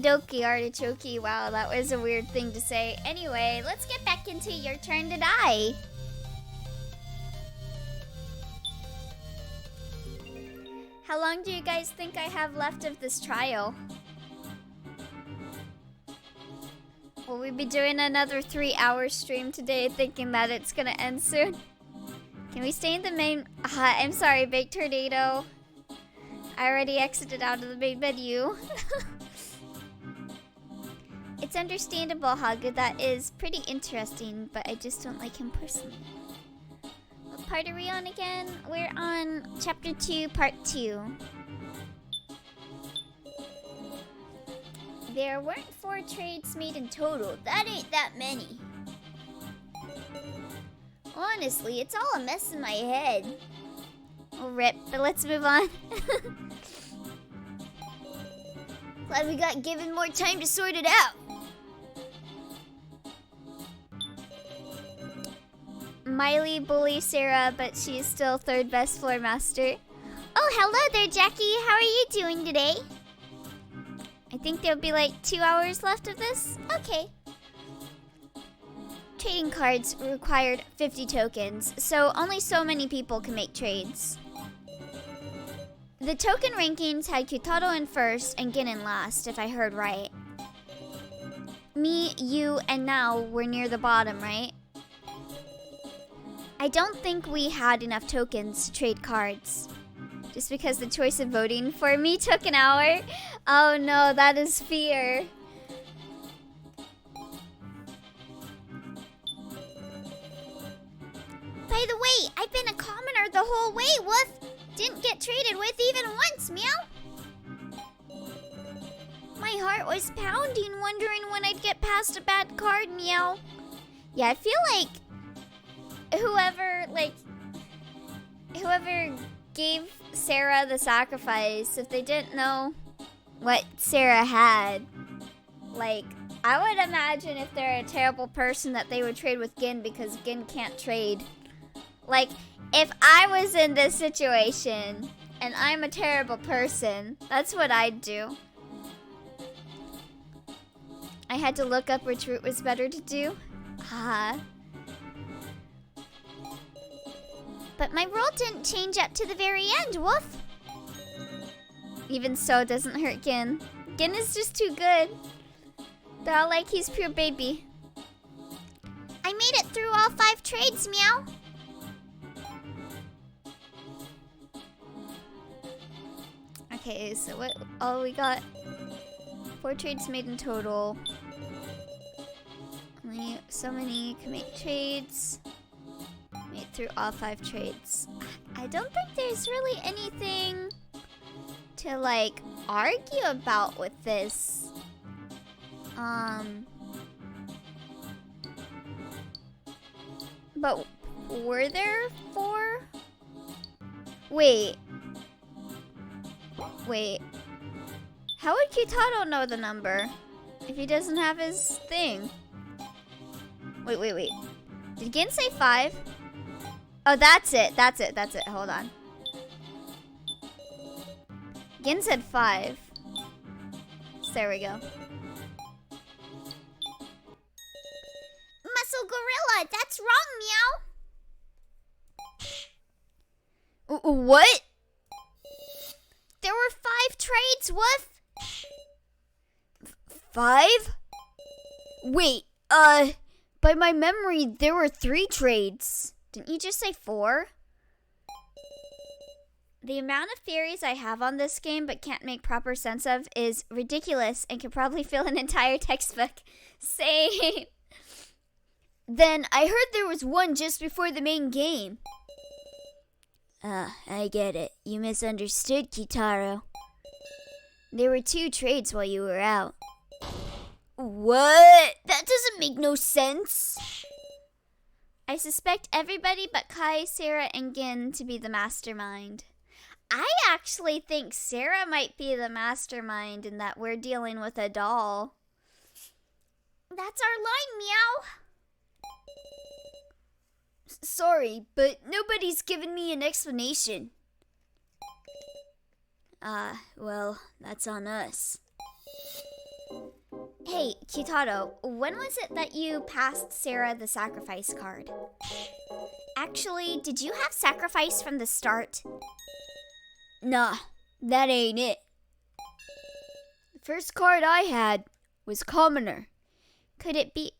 Doki artichoke. Wow, that was a weird thing to say. Anyway, let's get back into Your Turn to Die. How long do you guys think I have left of this trial? Will we be doing another 3-hour stream today, thinking that it's gonna end soon? Can we stay in the main... I'm sorry, Baked Tornado. I already exited out of the main menu. It's understandable how good that is. Pretty interesting, but I just don't like him personally. What part are we on again? We're on Chapter 2, Part 2. There weren't 4 trades made in total. That ain't that many. Honestly, it's all a mess in my head. Oh, rip, but let's move on. Glad we got given more time to sort it out. Miley bullies Sarah, but she's still 3rd best floor master. Oh, hello there, Jackie. How are you doing today? I think there'll be like 2 hours left of this. Okay. Trading cards required 50 tokens, so only so many people can make trades. The token rankings had q-taro in first and Gin in last, if I heard right. Me, you, and Now were near the bottom, right? I don't think we had enough tokens to trade cards. Just because the choice of voting for me took an hour? Oh no, that is fear. By the way, I've been a commoner the whole way, Woof. Didn't get traded with even once, meow. My heart was pounding, wondering when I'd get past a bad card, meow. Yeah, I feel like whoever gave Sarah the sacrifice, if they didn't know what Sarah had, like, I would imagine if they're a terrible person that they would trade with Gin because Gin can't trade. Like, if I was in this situation and I'm a terrible person, that's what I'd do. I had to look up which route was better to do. But my role didn't change up to the very end, Woof. Even so, it doesn't hurt Gin. Gin is just too good. They're all like he's pure baby. I made it through all 5 trades, meow. Okay, so what? Oh, we got 4 trades made in total. Only so many can make trades. Made through all 5 trades. I don't think there's really anything to like argue about with this. But were there 4? Wait. How would q-taro know the number if he doesn't have his thing? Wait. Did Gin say 5? Oh, that's it. Hold on. Gin said 5. So there we go. Muscle Gorilla, that's wrong, meow. What? There were 5 trades, Woof. 5? Wait, by my memory, there were 3 trades. Didn't you just say 4? The amount of theories I have on this game but can't make proper sense of is ridiculous and could probably fill an entire textbook. Same. Then I heard there was one just before the main game. I get it. You misunderstood, q-taro. There were 2 trades while you were out. What? That doesn't make no sense. I suspect everybody but Kai, Sarah, and Gin to be the mastermind. I actually think Sarah might be the mastermind in that we're dealing with a doll. That's our line, meow. Sorry, but nobody's given me an explanation. Well, that's on us. Hey, q-taro, when was it that you passed Sarah the sacrifice card? Actually, did you have sacrifice from the start? Nah, that ain't it. The first card I had was commoner. Could be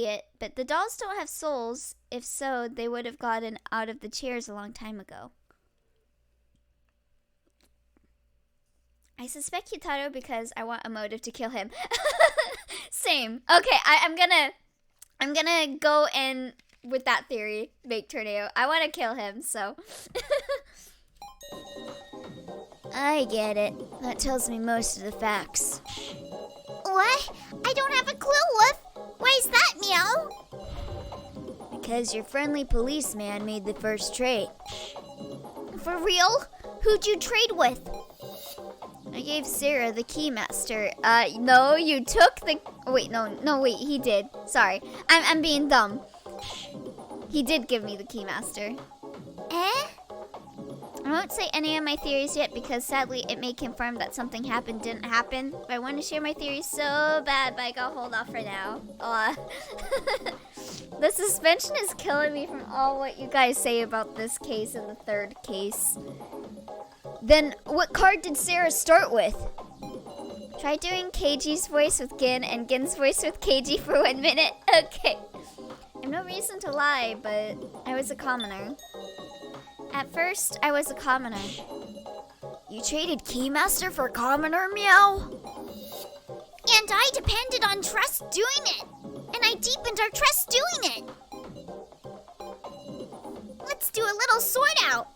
it, but the dolls don't have souls. If so, they would have gotten out of the chairs a long time ago. I suspect q-taro because I want a motive to kill him. Same. Okay, I'm gonna go in with that theory, Bake Tornado. I want to kill him, so. I get it. That tells me most of the facts. What? I don't have a clue, Wolf. Why is that, Meow? Because your friendly policeman made the first trade. For real? Who'd you trade with? I gave Sarah the keymaster. No, you took the... Wait, wait, he did. Sorry. I'm being dumb. He did give me the keymaster. Eh? I won't say any of my theories yet because sadly it may confirm that something didn't happen. But I want to share my theories so bad, but I gotta hold off for now. The suspension is killing me from all what you guys say about this case and the third case. Then, what card did Sarah start with? Try doing Keiji's voice with Gin and Gin's voice with Keiji for 1 minute. Okay. I have no reason to lie, but I was a commoner. At first, I was a commoner. You traded Keymaster for commoner, Meow? And I depended on trust doing it. And I deepened our trust doing it. Let's do a little sort out.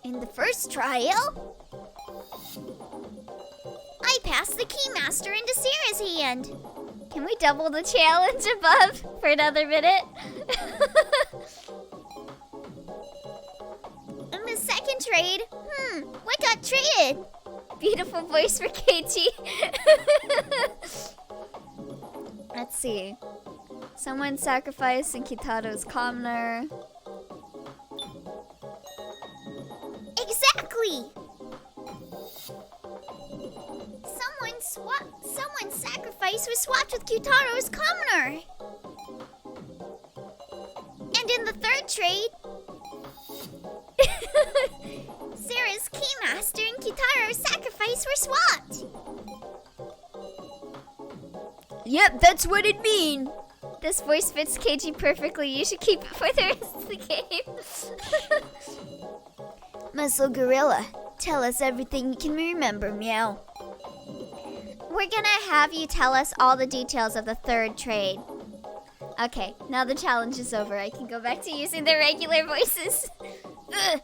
In the first trial, I passed the Keymaster into Sarah's hand. Can we double the challenge above for another minute? In the second trade, what got traded? Beautiful voice for Keiji. Let's see. Someone sacrificed in q-taro's commoner. Exactly! Someone's sacrifice was swapped with q-taro's commoner. And in the third trade, Sarah's keymaster and q-taro's sacrifice were swapped. Yep, that's what it means. This voice fits Keiji perfectly. You should keep it for the rest of the game. Muscle Gorilla, tell us everything you can remember, Meow. We're gonna have you tell us all the details of the third trade. Okay, now the challenge is over. I can go back to using the regular voices. Ugh.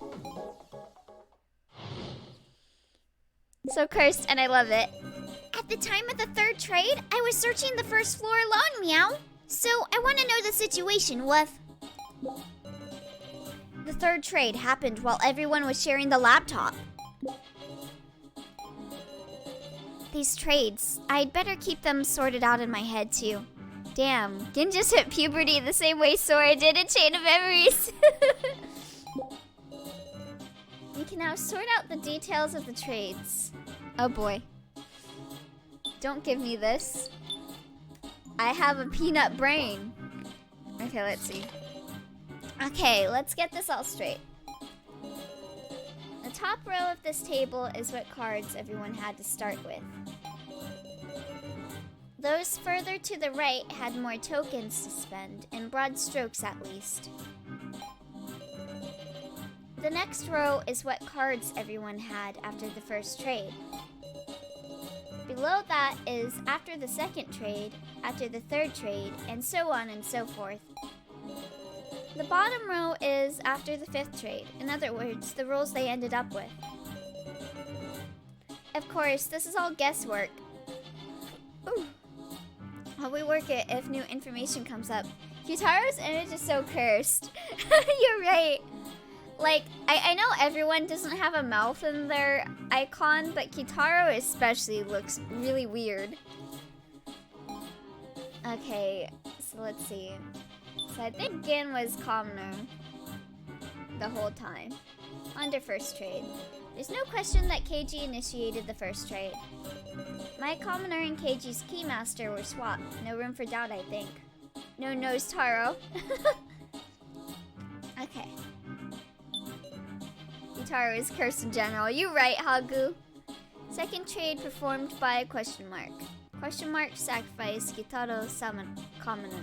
So cursed, and I love it. At the time of the third trade, I was searching the first floor alone, Meow. So I want to know the situation, Woof. The third trade happened while everyone was sharing the laptop. These trades, I'd better keep them sorted out in my head too. Damn, Gin just hit puberty the same way Sora did in Chain of Memories. We can now sort out the details of the trades. Oh boy. Don't give me this. I have a peanut brain. Okay, let's see. Okay, let's get this all straight. The top row of this table is what cards everyone had to start with. Those further to the right had more tokens to spend, in broad strokes at least. The next row is what cards everyone had after the first trade. Below that is after the second trade, after the third trade, and so on and so forth. The bottom row is after the fifth trade, in other words, the rolls they ended up with. Of course, this is all guesswork. Ooh. How we work it if new information comes up. q-taro's image is so cursed. You're right. Like, I know everyone doesn't have a mouth in their icon, but q-taro especially looks really weird. Okay, so let's see. So I think Gin was commoner the whole time. Under first trade. There's no question that Keiji initiated the first trade. My commoner and Keiji's keymaster were swapped. No room for doubt, I think. No nose Taro. Okay. Q-taro is cursed in general. You right, Hagu. Second trade performed by question mark. Question mark sacrifice Q-taro summon commoner.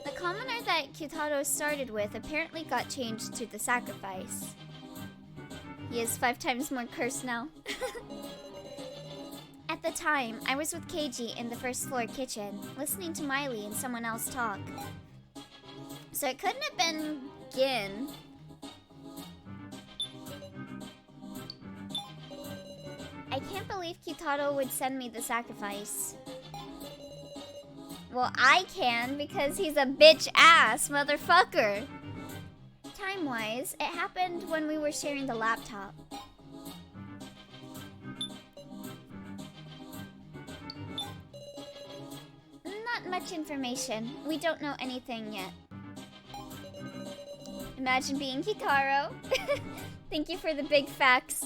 The commoner that Q-taro started with apparently got changed to the sacrifice. He is 5 times more cursed now. At the time, I was with Keiji in the first floor kitchen, listening to Miley and someone else talk. So it couldn't have been Gin. I can't believe Q-taro would send me the sacrifice. Well, I can because he's a bitch-ass motherfucker. Time-wise, it happened when we were sharing the laptop. Not much information. We don't know anything yet. Imagine being Q-taro. Thank you for the big facts.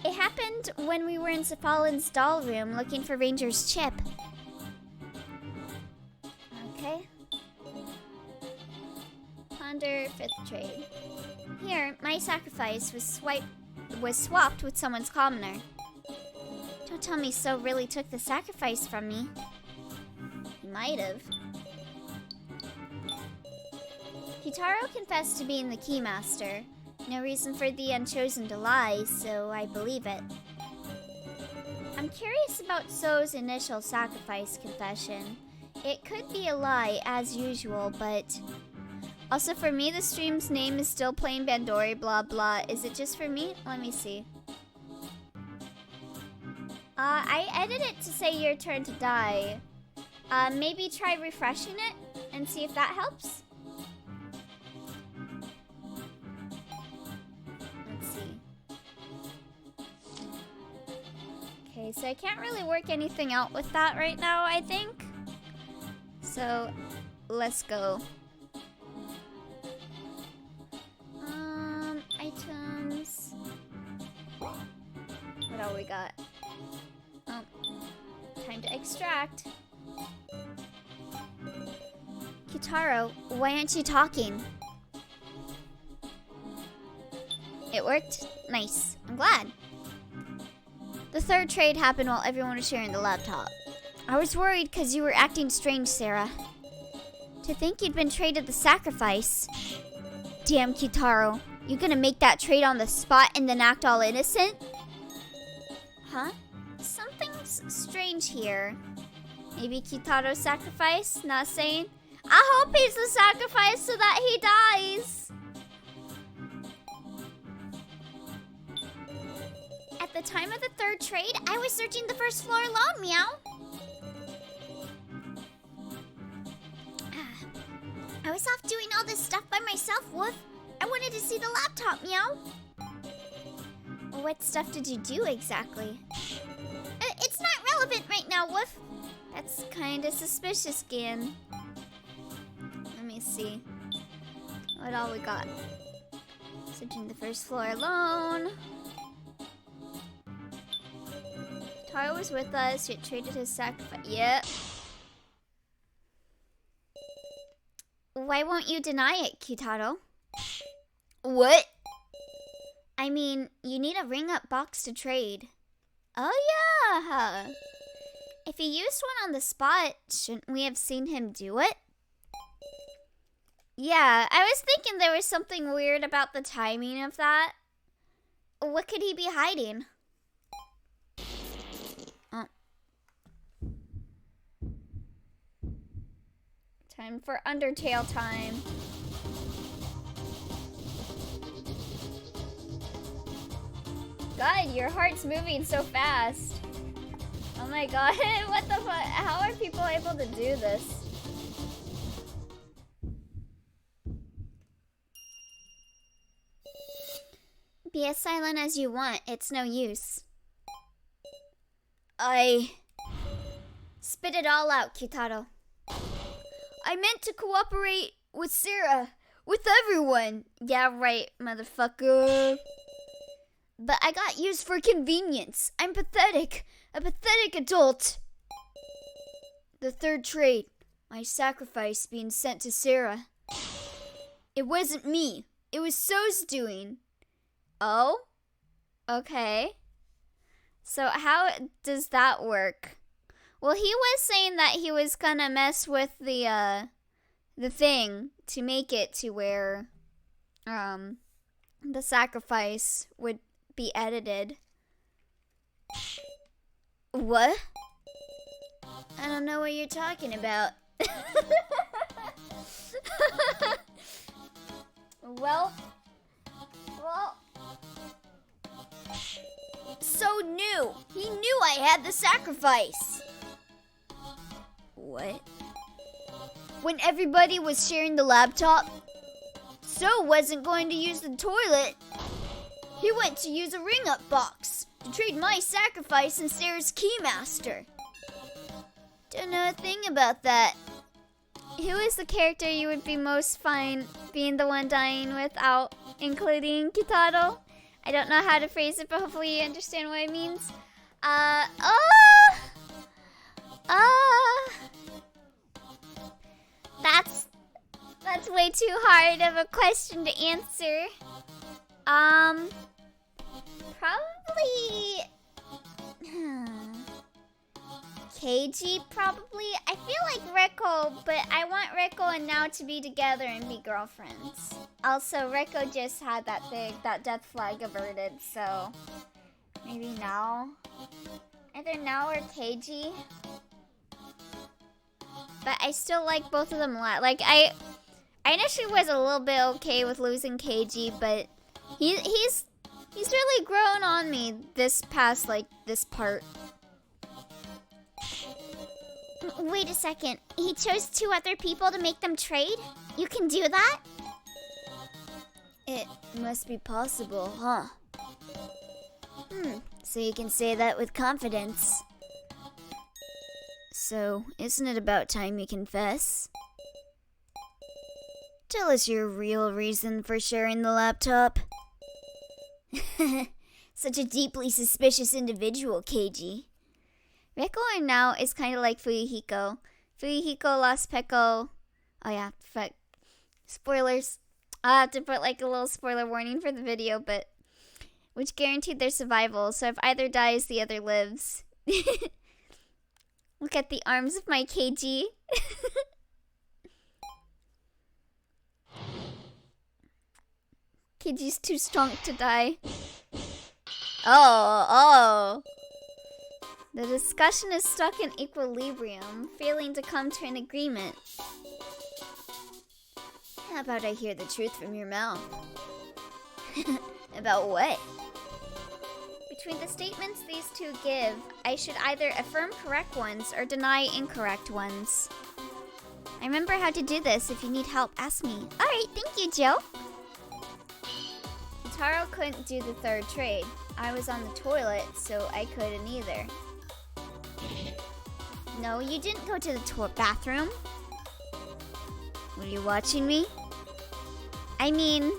It happened when we were in Cephalone's doll room looking for Ranger's chip. Okay. Ponder 5th trade. Here, my sacrifice was swapped with someone's commoner. Don't tell me So really took the sacrifice from me. He might have. Q-taro confessed to being the keymaster. No reason for the Unchosen to lie, so I believe it. I'm curious about So's initial sacrifice confession. It could be a lie, as usual, but... Also, for me, the stream's name is still Plain Bandori, blah blah. Is it just for me? Let me see. I edited it to say your turn to die. Maybe try refreshing it and see if that helps? Let's see. Okay, so I can't really work anything out with that right now, I think. So, let's go. Items. What all we got? Oh, time to extract. Q-taro, why aren't you talking? It worked? Nice. I'm glad. The third trade happened while everyone was sharing the laptop. I was worried because you were acting strange, Sarah. To think you'd been traded the sacrifice. Damn, Q-taro. You gonna make that trade on the spot and then act all innocent? Huh? Something's strange here. Maybe Q-taro's sacrifice? Not saying. I hope he's the sacrifice so that he dies. At the time of the third trade, I was searching the first floor alone, meow. I was off doing all this stuff by myself, Woof. I wanted to see the laptop, meow. What stuff did you do exactly? It's not relevant right now, Woof. That's kinda suspicious, Gin. Let me see. What all we got? Searching the first floor alone. Taro was with us, yet traded his sacrifice. Yep. Why won't you deny it, Q-taro? What? I mean, you need a ring-up box to trade. Oh yeah! If he used one on the spot, shouldn't we have seen him do it? Yeah, I was thinking there was something weird about the timing of that. What could he be hiding? Oh. Time for Undertale time. God, your heart's moving so fast. Oh my god, what the fuck? How are people able to do this? Be as silent as you want, it's no use. Spit it all out, Q-taro. I meant to cooperate with Sarah. With everyone. Yeah, right, motherfucker. But I got used for convenience. I'm pathetic. A pathetic adult. The third trade. My sacrifice being sent to Sarah. It wasn't me. It was So's doing. Oh? Okay. So how does that work? Well, he was saying that he was gonna mess with the thing to make it to where the sacrifice would be edited. What? I don't know what you're talking about. Well, So new. He knew I had the sacrifice. What? When everybody was sharing the laptop, So wasn't going to use the toilet. He went to use a ring-up box to trade my sacrifice and Sarah's keymaster. Don't know a thing about that. Who is the character you would be most fine being the one dying without including q-taro? I don't know how to phrase it, but hopefully you understand what it means. That's way too hard of a question to answer. Probably Keiji, probably. I feel like Reko, but I want Reko and Nao to be together and be girlfriends. Also, Reko just had that death flag averted, so maybe Nao. Either Nao or Keiji. But I still like both of them a lot. Like, I initially was a little bit okay with losing Keiji, but he's really grown on me this past, like, this part. Wait a second. He chose 2 other people to make them trade? You can do that? It must be possible, huh? So you can say that with confidence. So, isn't it about time you confess? Tell us your real reason for sharing the laptop. Such a deeply suspicious individual, Keiji. Reko and Nao is kind of like Fuyuhiko. Fuyuhiko lost Peko. Oh yeah, fuck. Spoilers. I'll have to put like a little spoiler warning for the video, but which guaranteed their survival, so if either dies, the other lives. Look at the arms of my Keiji. Keiji's too strong to die. Oh. The discussion is stuck in equilibrium, failing to come to an agreement. How about I hear the truth from your mouth? About what? Between the statements these two give, I should either affirm correct ones or deny incorrect ones. I remember how to do this. If you need help, ask me. Alright, thank you, Joe. Q-taro couldn't do the third trade. I was on the toilet, so I couldn't either. No, you didn't go to the bathroom. Were you watching me? I mean...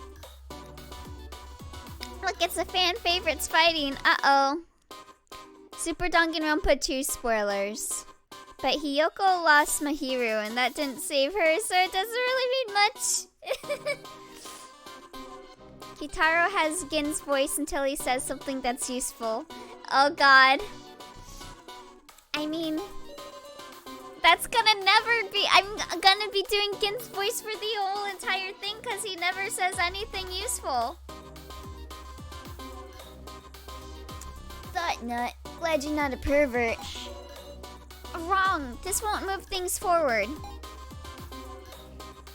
Look, it's the fan favorites fighting. Uh-oh. Super Danganronpa 2 spoilers. But Hiyoko lost Mahiru, and that didn't save her, so it doesn't really mean much. Q-taro has Gin's voice until he says something that's useful. Oh god. I mean... That's gonna never be... I'm gonna be doing Gin's voice for the whole entire thing, because he never says anything useful. Thought not. Glad you're not a pervert. Wrong. This won't move things forward.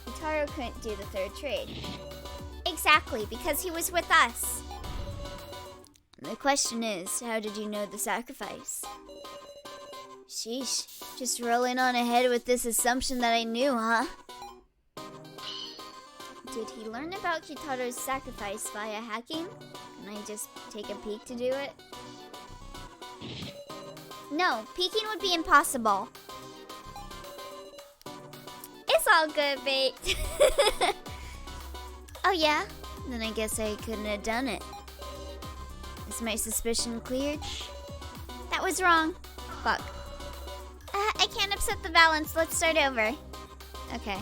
Q-taro couldn't do the third trade. Exactly, because he was with us. The question is, how did you know the sacrifice? Sheesh. Just rolling on ahead with this assumption that I knew, huh? Did he learn about Q-taro's sacrifice via hacking? Can I just take a peek to do it? No, peeking would be impossible. It's all good, mate. Oh yeah? Then I guess I couldn't have done it. Is my suspicion cleared? That was wrong. Fuck. I can't upset the balance. Let's start over. Okay.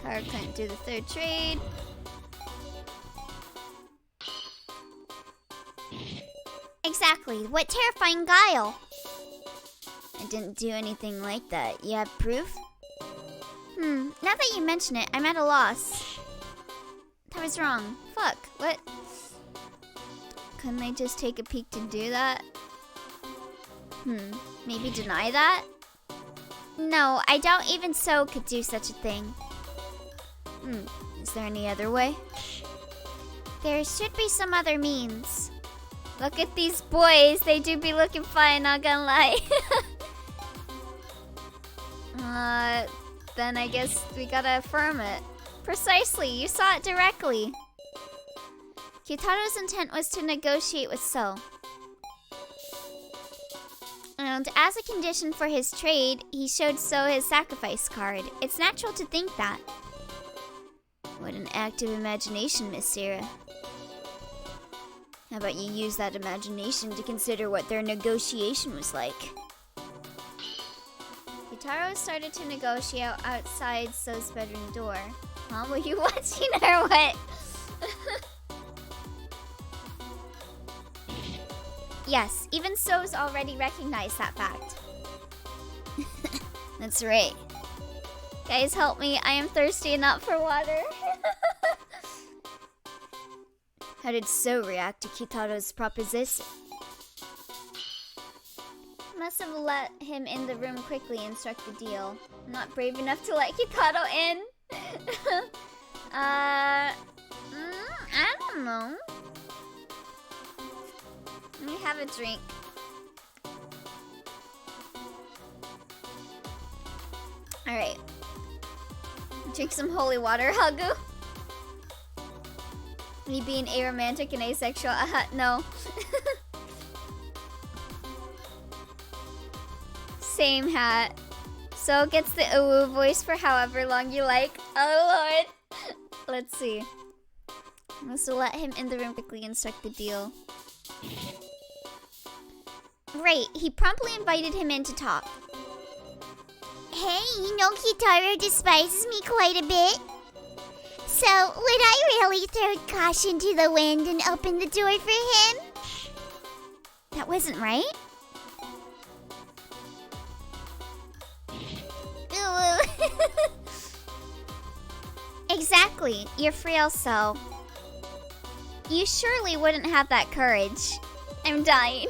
Car couldn't do the third trade. Exactly. What terrifying guile. I didn't do anything like that. You have proof? Now that you mention it, I'm at a loss. That was wrong. Fuck. What? Couldn't I just take a peek to do that? Maybe deny that? No, I don't even so could do such a thing. Is there any other way? There should be some other means. Look at these boys. They do be looking fine, not gonna lie. Then I guess we gotta affirm it. Precisely, you saw it directly. Q-taro's intent was to negotiate with So. And as a condition for his trade, he showed So his sacrifice card. It's natural to think that. What an active imagination, Miss Sarah. How about you use that imagination to consider what their negotiation was like? Q-taro started to negotiate outside So's bedroom door. Huh? Were you watching or what? Yes, even So's already recognized that fact. That's right. Guys, help me. I am thirsty and not for water. How did So react to Q-taro's proposition? Must have let him in the room quickly and struck the deal. I'm not brave enough to let Q-taro in. I don't know. Let me have a drink. Alright. Drink some holy water, Hagu. Me being aromantic and asexual. No. Same hat. So gets the uwu voice for however long you like. Oh lord. Let's see. Must have let him in the room quickly and struck the deal. Right, he promptly invited him in to talk. Hey, you know Q-taro despises me quite a bit. So, would I really throw caution to the wind and open the door for him? That wasn't right. Exactly, you're frail, So. You surely wouldn't have that courage. I'm dying.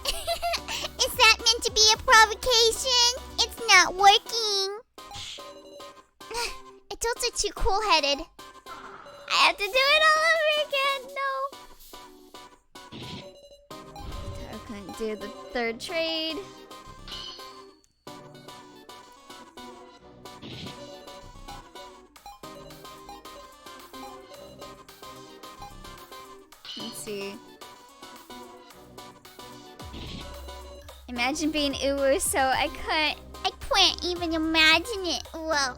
Is that meant to be a provocation? It's not working. Adults are too cool-headed. I have to do it all over again. No. I couldn't do the third trade. Let's see. Imagine being uwu, So I can't even imagine it. Whoa.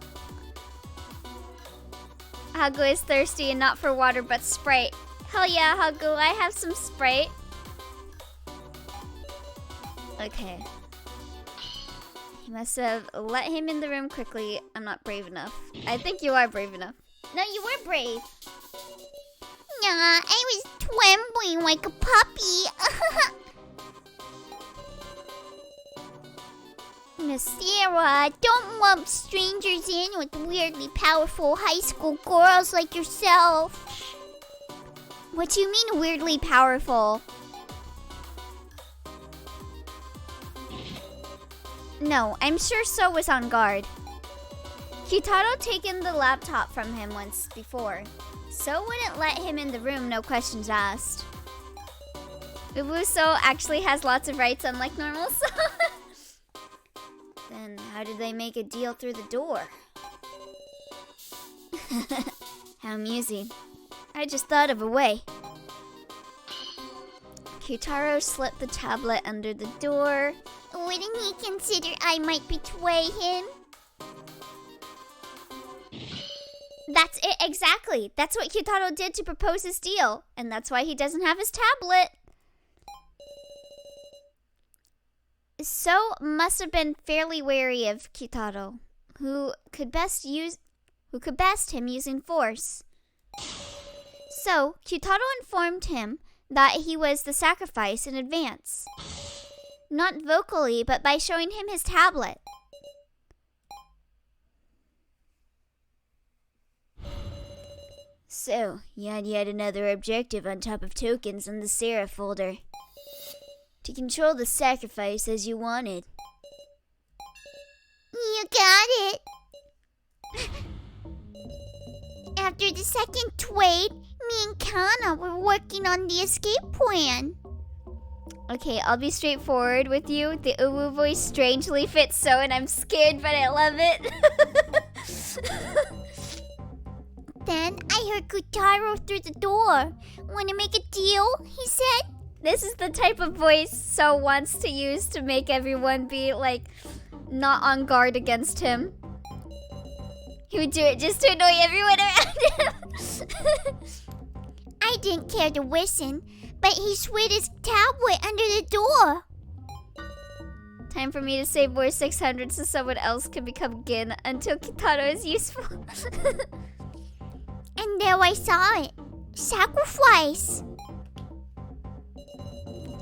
Hagu is thirsty and not for water but Sprite. Hell yeah, Hagu, I have some Sprite. Okay. He must have let him in the room quickly. I'm not brave enough. I think you are brave enough. No, you were brave. Nah, I was trembling like a puppy. Miss Sarah, don't lump strangers in with weirdly powerful high school girls like yourself. What do you mean weirdly powerful? No, I'm sure So was on guard. Q-taro taken the laptop from him once before. So wouldn't let him in the room, no questions asked. Uwu So actually has lots of rights unlike normal So. Then how did they make a deal through the door? How amusing. I just thought of a way. Q-taro slipped the tablet under the door. Wouldn't he consider I might betray him? That's it, exactly. That's what q-taro did to propose his deal. And that's why he doesn't have his tablet. So must have been fairly wary of q-taro, who could best him using force. So q-taro informed him that he was the sacrifice in advance. Not vocally, but by showing him his tablet. So, you had yet another objective on top of tokens in the Sarah folder. To control the sacrifice as you wanted. You got it. After the second trade, me and Kana were working on the escape plan. Okay, I'll be straightforward with you. The uwu voice strangely fits so, and I'm scared, but I love it. Then I heard q-taro through the door. Wanna make a deal? He said. This is the type of voice So wants to use to make everyone be, like, not on guard against him. He would do it just to annoy everyone around him. I didn't care to listen, but he slid his tablet under the door. Time for me to save more 600 so someone else can become Gin until q-taro is useful. And there I saw it. Sacrifice.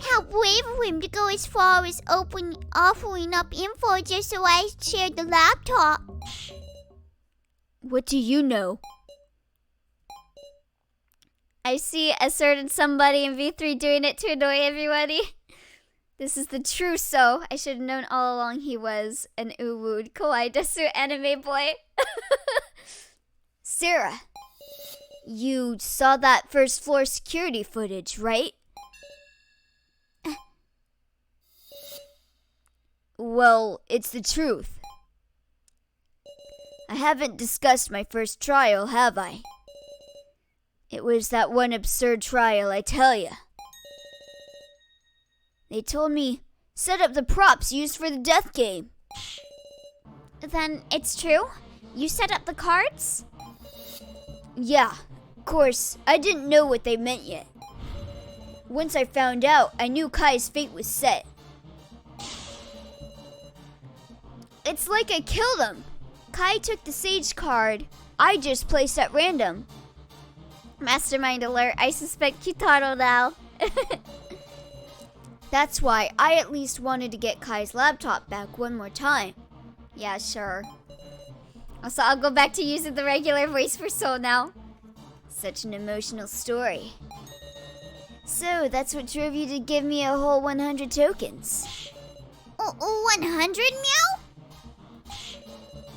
How brave of him to go as far as offering up info just so I shared the laptop. What do you know? I see a certain somebody in V3 doing it to annoy everybody. This is the true So. I should have known all along he was an uwu'd kawaii desu anime boy. Sarah, you saw that first floor security footage, right? Well, it's the truth. I haven't discussed my first trial, have I? It was that one absurd trial, I tell ya. They told me, set up the props used for the death game. Then it's true? You set up the cards? Yeah, of course, I didn't know what they meant yet. Once I found out, I knew Kai's fate was set. It's like I killed him. Kai took the sage card. I just placed at random. Mastermind alert, I suspect q-taro now. That's why I at least wanted to get Kai's laptop back one more time. Yeah, sure. Also, I'll go back to using the regular voice for Soul now. Such an emotional story. So, that's what drove you to give me a whole 100 tokens. 100, meow?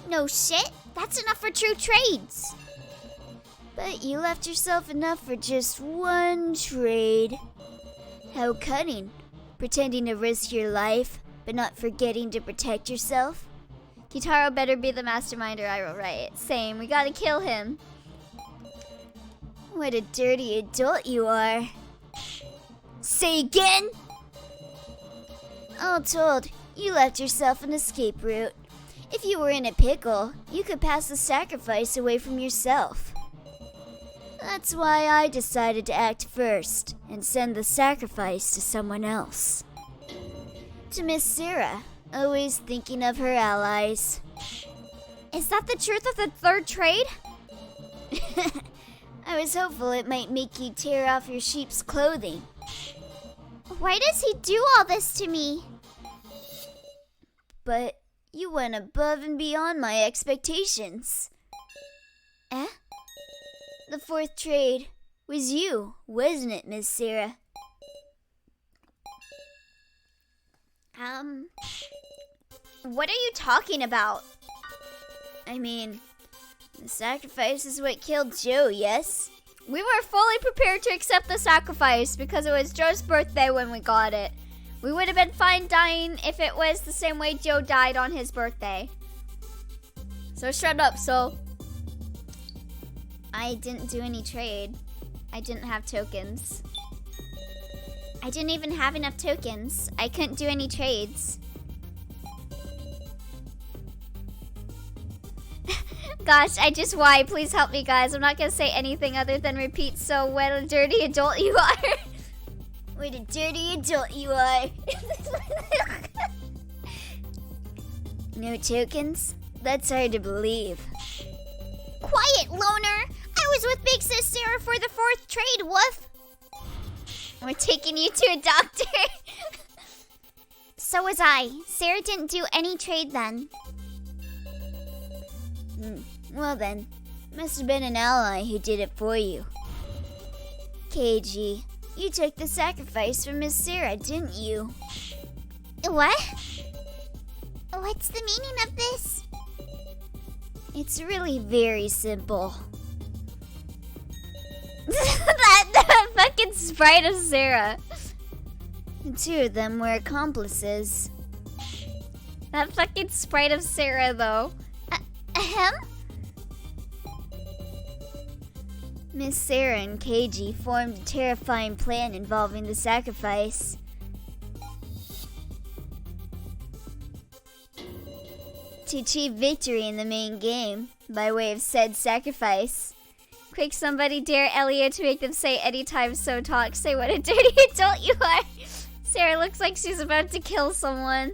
No shit, that's enough for true trades. But you left yourself enough for just one trade. How cunning. Pretending to risk your life, but not forgetting to protect yourself. q-taro better be the mastermind or I will write. Same, we gotta kill him. What a dirty adult you are. Say again? All told, you left yourself an escape route. If you were in a pickle, you could pass the sacrifice away from yourself. That's why I decided to act first and send the sacrifice to someone else. To Miss Sarah, always thinking of her allies. Is that the truth of the third trade? I was hopeful it might make you tear off your sheep's clothing. Why does he do all this to me? But you went above and beyond my expectations. Eh? The fourth trade was you, wasn't it, Miss Sarah? What are you talking about? I mean, the sacrifice is what killed Joe, yes? We were fully prepared to accept the sacrifice because it was Joe's birthday when we got it. We would have been fine dying if it was the same way Joe died on his birthday. So shut up, So. I didn't do any trade. I didn't have tokens. I didn't even have enough tokens. I couldn't do any trades. Gosh, why? Please help me, guys. I'm not gonna say anything other than repeat, so what a dirty adult you are. What a dirty adult you are. No tokens? That's hard to believe. Quiet, loner! I was with Big Sis Sarah for the 4th trade, woof! We're taking you to a doctor. So was I. Sarah didn't do any trade then. Well then, must have been an ally who did it for you. KG, you took the sacrifice from Miss Sarah, didn't you? What? What's the meaning of this? It's really very simple. that fucking sprite of Sarah. The 2 of them were accomplices. That fucking sprite of Sarah, though. Ahem? Miss Sarah and KG formed a terrifying plan involving the sacrifice. To achieve victory in the main game, by way of said sacrifice. Quick, somebody dare Elliot to make them say anytime so talk, say what a dirty adult you are. Sarah looks like she's about to kill someone.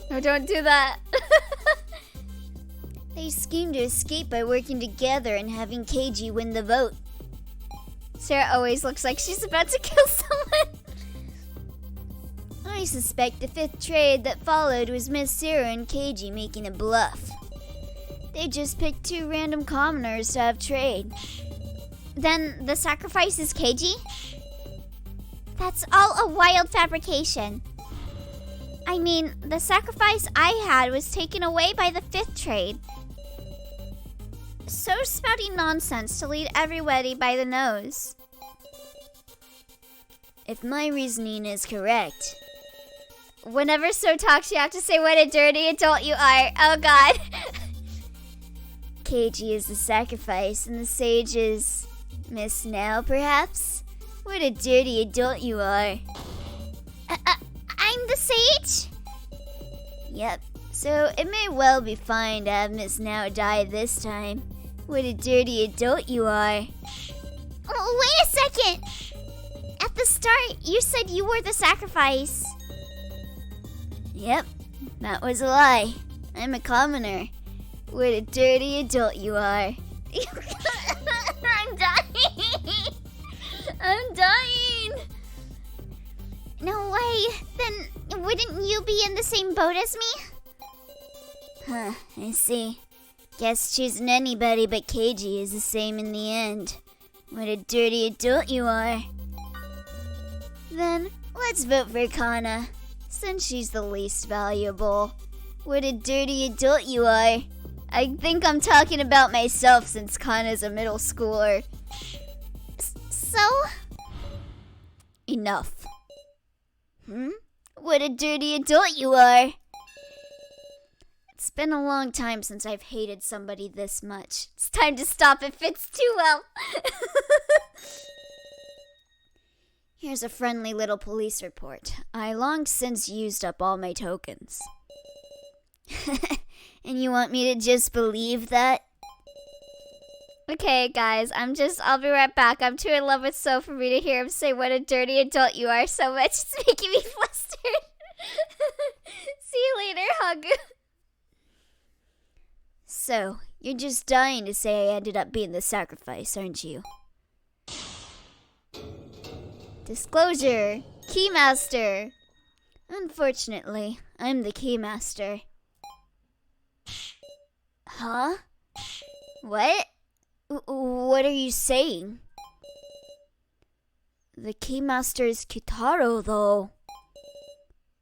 No, don't do that. They schemed to escape by working together and having KG win the vote. Sarah always looks like she's about to kill someone. I suspect the 5th trade that followed was Miss Sarah and KG making a bluff. They just picked 2 random commoners to have trade. Then the sacrifice is KG? That's all a wild fabrication. I mean, the sacrifice I had was taken away by the 5th trade. So spouting nonsense to lead everybody by the nose. If my reasoning is correct. Whenever So talks, you have to say what a dirty adult you are. Oh god. KG is the sacrifice and the sage is Miss Now, perhaps? What a dirty adult you are. I'm the sage? Yep, so it may well be fine to have Miss Now die this time. What a dirty adult you are. Oh, wait a second! At the start, you said you were the sacrifice. Yep, that was a lie. I'm a commoner. What a dirty adult you are. I'm dying! I'm dying! No way! Then wouldn't you be in the same boat as me? Huh, I see. Guess choosing anybody but KG is the same in the end. What a dirty adult you are. Then, let's vote for Kana, since she's the least valuable. What a dirty adult you are. I think I'm talking about myself since Kana's a middle schooler. So? Enough. What a dirty adult you are. It's been a long time since I've hated somebody this much. It's time to stop. It fits too well. Here's a friendly little police report. I long since used up all my tokens. And you want me to just believe that? Okay, guys, I'll be right back. I'm too in love with So for me to hear him say what a dirty adult you are so much. It's making me flustered. See you later, hug. So, you're just dying to say I ended up being the sacrifice, aren't you? Disclosure, Keymaster. Unfortunately, I'm the Keymaster. Huh? What? What are you saying? The Keymaster is q-taro, though.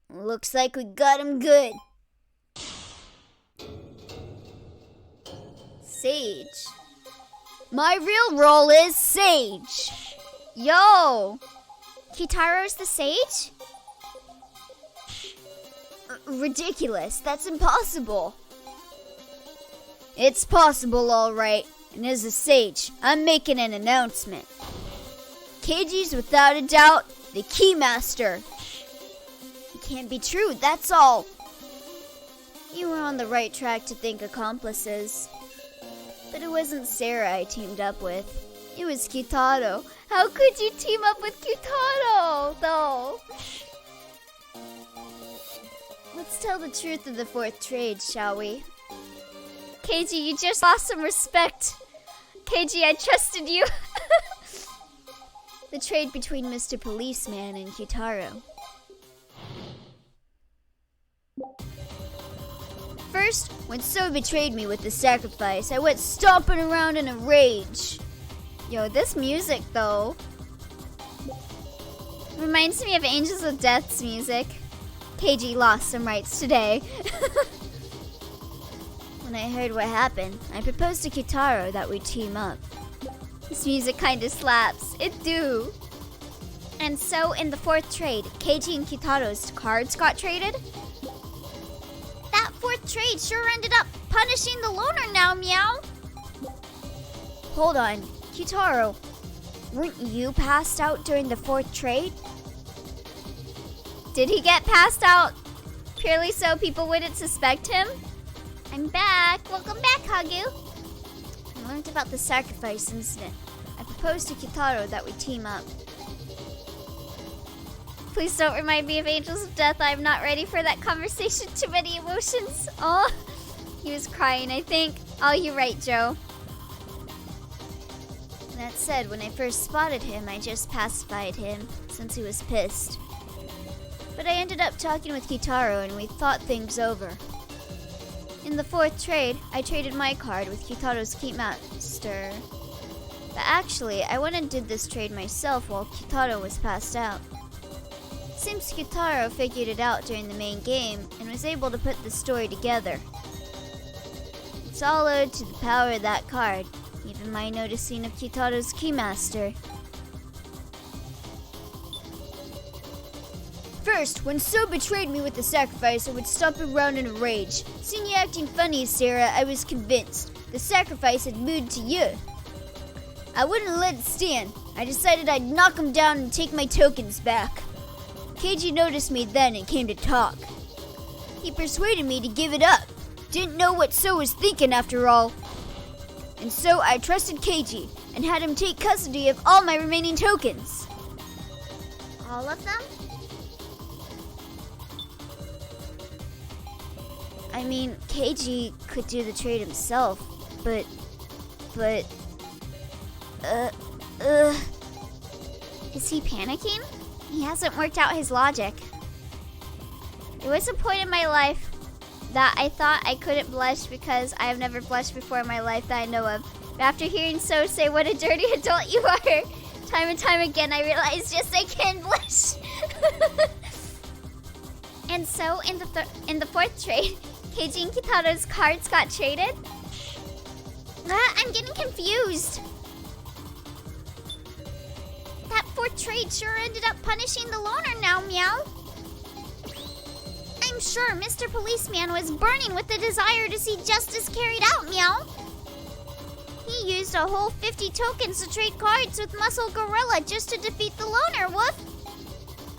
Looks like we got him good. Sage. My real role is Sage. Yo! Q-taro's the sage? Ridiculous. That's impossible. It's possible, all right. And as a sage, I'm making an announcement. KG's without a doubt the Keymaster. It can't be true, that's all. You were on the right track to think accomplices. But it wasn't Sarah I teamed up with. It was q-taro. How could you team up with q-taro, though? Let's tell the truth of the fourth trade, shall we? Keiji, you just lost some respect. Keiji, I trusted you. The trade between Mr. Policeman and q-taro. First, when So betrayed me with the sacrifice, I went stomping around in a rage. Yo, this music, though, reminds me of Angels of Death's music. Keiji lost some rights today. When I heard what happened, I proposed to q-taro that we team up. This music kinda slaps. It do. And so, in the fourth trade, Keiji and q-taro's cards got traded? That fourth trade sure ended up punishing the loner now, meow. Hold on, q-taro, weren't you passed out during the fourth trade? Did he get passed out purely so people wouldn't suspect him? I'm back. Welcome back, Hagu. I learned about the sacrifice incident. I proposed to q-taro that we team up. Please don't remind me of Angels of Death. I'm not ready for that conversation. Too many emotions. Oh, he was crying, I think. Oh, you're right, Joe. That said, when I first spotted him, I just pacified him, since he was pissed. But I ended up talking with q-taro and we thought things over. In the fourth trade, I traded my card with q-taro's Keymaster. But actually, I went and did this trade myself while q-taro was passed out. Seems q-taro figured it out during the main game and was able to put the story together. It's all owed to the power of that card, even my noticing of q-taro's Keymaster. First, when So betrayed me with the sacrifice, I would stomp around in a rage. Seeing you acting funny, Sarah, I was convinced the sacrifice had moved to you. I wouldn't let it stand. I decided I'd knock him down and take my tokens back. Keiji noticed me then and came to talk. He persuaded me to give it up. Didn't know what So was thinking after all. And so I trusted Keiji and had him take custody of all my remaining tokens. All of them? I mean, Keiji could do the trade himself, but... Is he panicking? He hasn't worked out his logic. There was a point in my life that I thought I couldn't blush because I have never blushed before in my life that I know of. But after hearing So say what a dirty adult you are, time and time again, I realized yes, I can blush. And so, in the fourth trade, Keiji and q-taro's cards got traded? I'm getting confused. That fourth trade sure ended up punishing the loner now, meow. I'm sure Mr. Policeman was burning with the desire to see justice carried out, meow. He used a whole 50 tokens to trade cards with Muscle Gorilla just to defeat the loner, woof.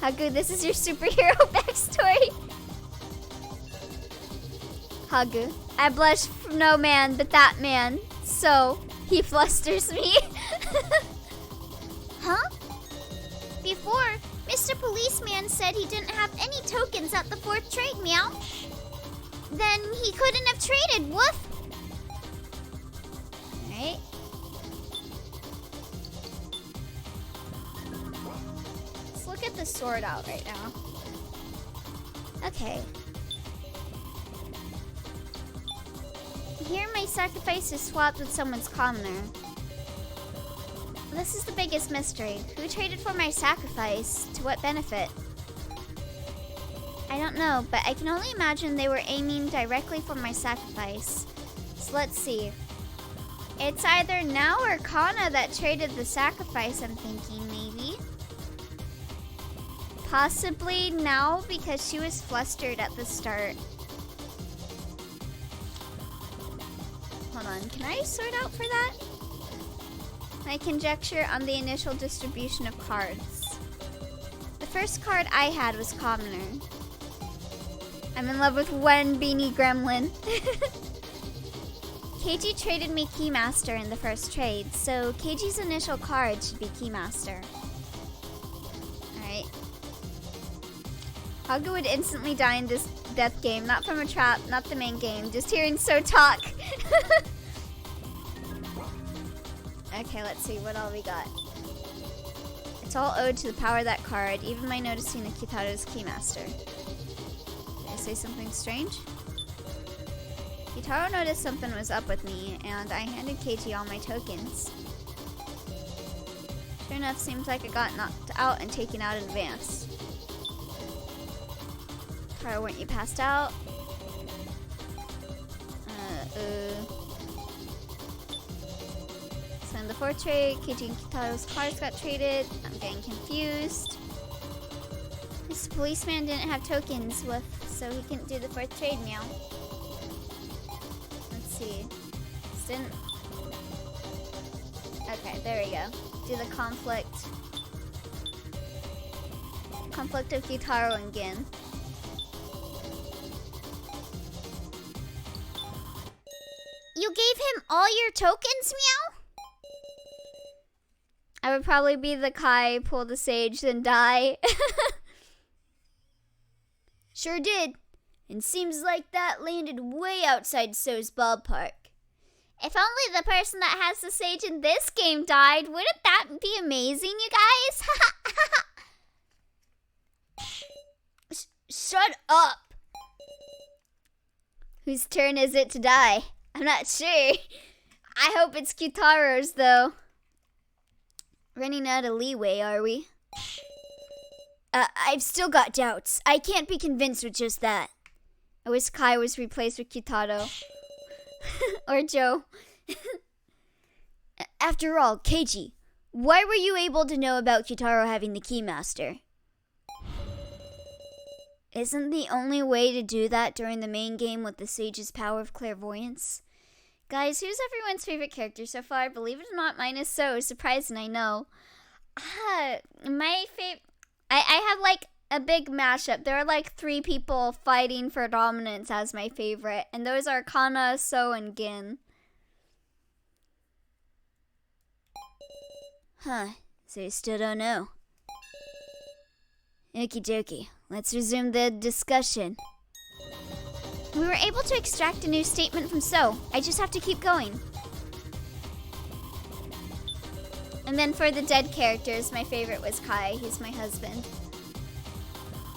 Hagu, this is your superhero backstory. Hagu, I blush for no man but that man, so he flusters me. Huh? Before, Mr. Policeman said he didn't have any tokens at the fourth trade, meow. Then he couldn't have traded, woof. Alright. Let's look at the sword out right now. Okay. Here my sacrifice is swapped with someone's commoner. This is the biggest mystery. Who traded for my sacrifice? To what benefit? I don't know, but I can only imagine they were aiming directly for my sacrifice. So let's see. It's either Now or Kana that traded the sacrifice, I'm thinking, maybe. Possibly Now because she was flustered at the start. Hold on, can I sort out for that? My conjecture on the initial distribution of cards. The first card I had was Commoner. I'm in love with one beanie gremlin. Keiji traded me Keymaster in the first trade, so Keiji's initial card should be Keymaster. Alright. Haga would instantly die in this death game, not from a trap, not the main game, just hearing So talk. Okay, let's see what all we got. It's all owed to the power of that card, even my noticing that q-taro's Keymaster. Did I say something strange? Q-taro noticed something was up with me, and I handed Keiji all my tokens. Sure enough, seems like I got knocked out and taken out in advance. Taro, weren't you passed out? So in the fourth trade, Keiji and Q-taro's cards got traded. I'm getting confused. This policeman didn't have tokens with, so he couldn't do the fourth trade, meow. See. Didn't. Okay, there we go. Do the conflict. Conflict of q-taro and Gin. You gave him all your tokens, meow? I would probably be the Kai, pull the sage, then die. Sure did. And seems like that landed way outside So's ballpark. If only the person that has the sage in this game died, wouldn't that be amazing, you guys? Shut up! Whose turn is it to die? I'm not sure. I hope it's Q-taro's, though. Running out of leeway, are we? I've still got doubts. I can't be convinced with just that. I wish Kai was replaced with Q-taro. Or Joe. After all, Keiji, why were you able to know about Q-taro having the Keymaster? Isn't the only way to do that during the main game with the Sage's power of clairvoyance? Guys, who's everyone's favorite character so far? Believe it or not, mine is So. Surprising, I know. My favorite... I have like a big mashup. There are like 3 people fighting for dominance as my favorite, and those are Kana, So, and Gin. Huh, so you still don't know. Okie dokie, let's resume the discussion. We were able to extract a new statement from So. I just have to keep going. And then for the dead characters, my favorite was Kai. He's my husband.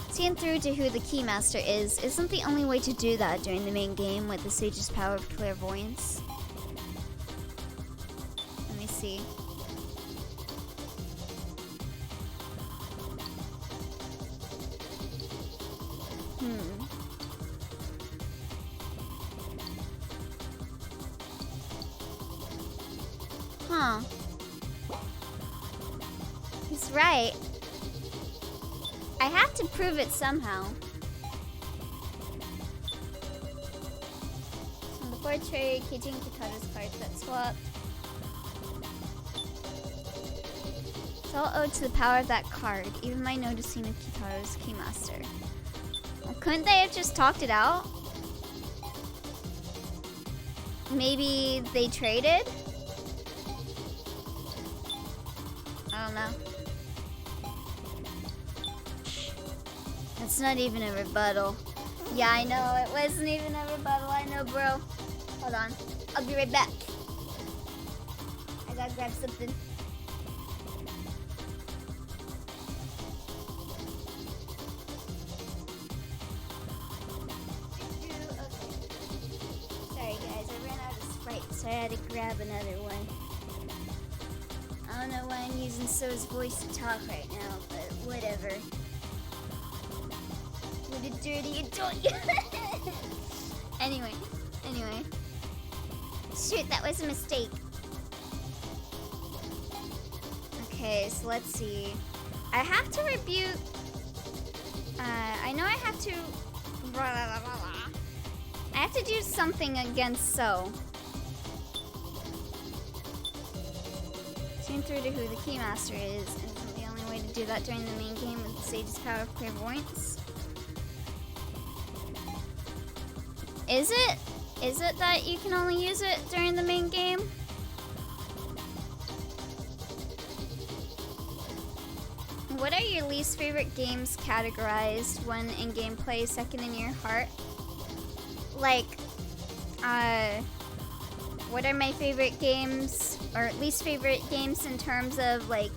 Seeing through to who the Keymaster is isn't the only way to do that during the main game with the Sage's power of clairvoyance. Let me see. Huh. He's right. I have to prove it somehow. So in the board trade, Keiji and Q-taro's cards got swapped. It's all owed to the power of that card, even my noticing of Q-taro's Keymaster. Well, couldn't they have just talked it out? Maybe they traded? I don't know. It's not even a rebuttal. Yeah, I know. It wasn't even a rebuttal. I know, bro. Hold on. I'll be right back. I gotta grab something. Sorry, guys. I ran out of Sprite, so I had to grab another one. I don't know why I'm using So's voice to talk right now, but whatever. What a dirty adult. Anyway. Shoot, that was a mistake. Okay, so let's see. I have to rebuke... I know I have to... I have to do something against So. Tune through to who the Keymaster is, and isn't the only way to do that during the main game with the Sage's power of clairvoyance. Is it? Is it that you can only use it during the main game? What are your least favorite games categorized when in gameplay second in your heart? Like, what are my favorite games, or least favorite games in terms of, like,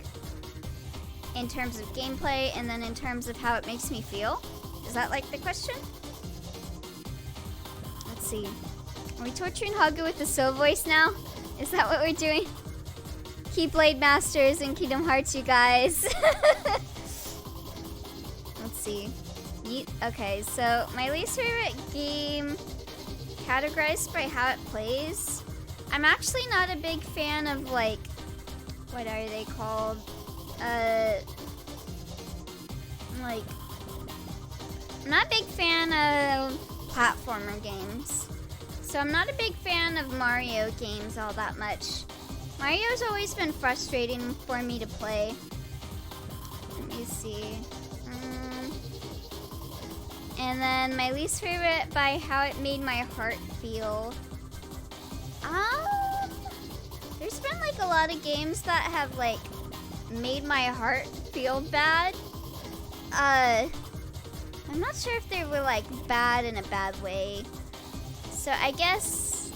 in terms of gameplay, and then in terms of how it makes me feel? Is that, like, the question? Let's see. Are we torturing Haga with the soul voice now? Is that what we're doing? Keyblade Masters and Kingdom Hearts, you guys. Let's see. Yeet. Okay, so my least favorite game categorized by how it plays. I'm actually not a big fan of, like, what are they called? Like, I'm not a big fan of platformer games. So I'm not a big fan of Mario games all that much. Mario's always been frustrating for me to play. Let me see. And then my least favorite by how it made my heart feel. There's been like a lot of games that have like made my heart feel bad. I'm not sure if they were like bad in a bad way. So I guess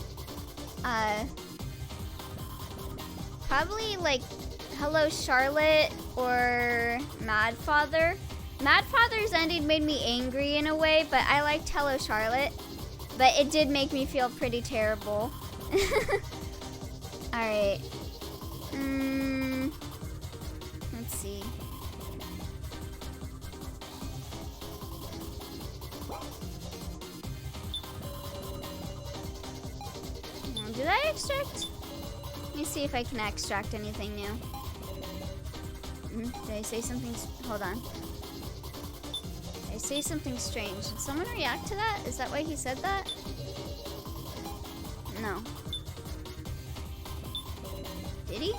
probably like Hello Charlotte or Mad Father. Mad Father's ending made me angry in a way, but I liked Hello Charlotte. But it did make me feel pretty terrible. Alright. Let's see. Did I extract? Let me see if I can extract anything new. Did I say something? Hold on. Did I say something strange? Did someone react to that? Is that why he said that? No. Did he?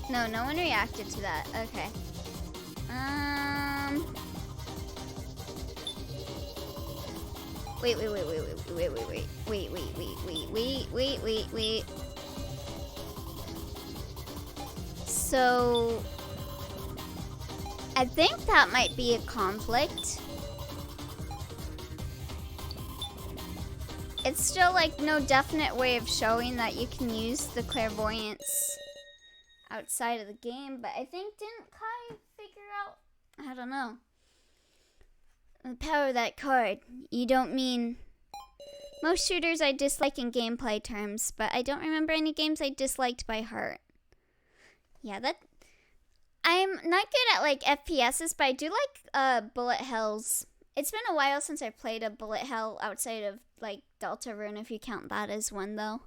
No, no one reacted to that. Okay. Wait. So, I think that might be a conflict. It's still like no definite way of showing that you can use the clairvoyance outside of the game, but I think didn't Kai figure out, I don't know, the power of that card. You don't mean most shooters I dislike in gameplay terms, but I don't remember any games I disliked by heart. Yeah, that I'm not good at like FPSs, but I do like bullet hells. It's been a while since I played a bullet hell outside of like Deltarune, if you count that as one though.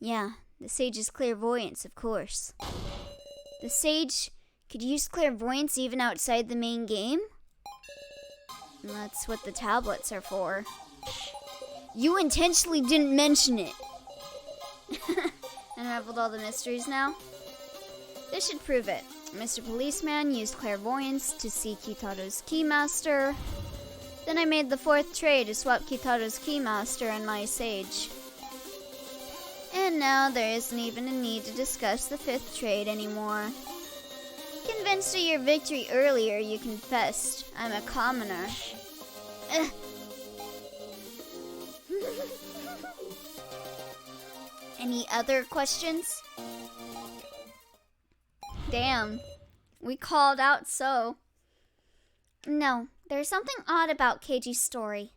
Yeah, the sage's clairvoyance, of course. The sage could use clairvoyance even outside the main game? And that's what the tablets are for. You intentionally didn't mention it. Unraveled all the mysteries now? This should prove it. Mr. Policeman used clairvoyance to see q-taro's keymaster. Then I made the fourth trade to swap q-taro's keymaster and my sage. And now there isn't even a need to discuss the fifth trade anymore. Convinced of your victory earlier, you confessed. I'm a commoner. Any other questions? Damn. We called out so. No, there's something odd about Keiji's story.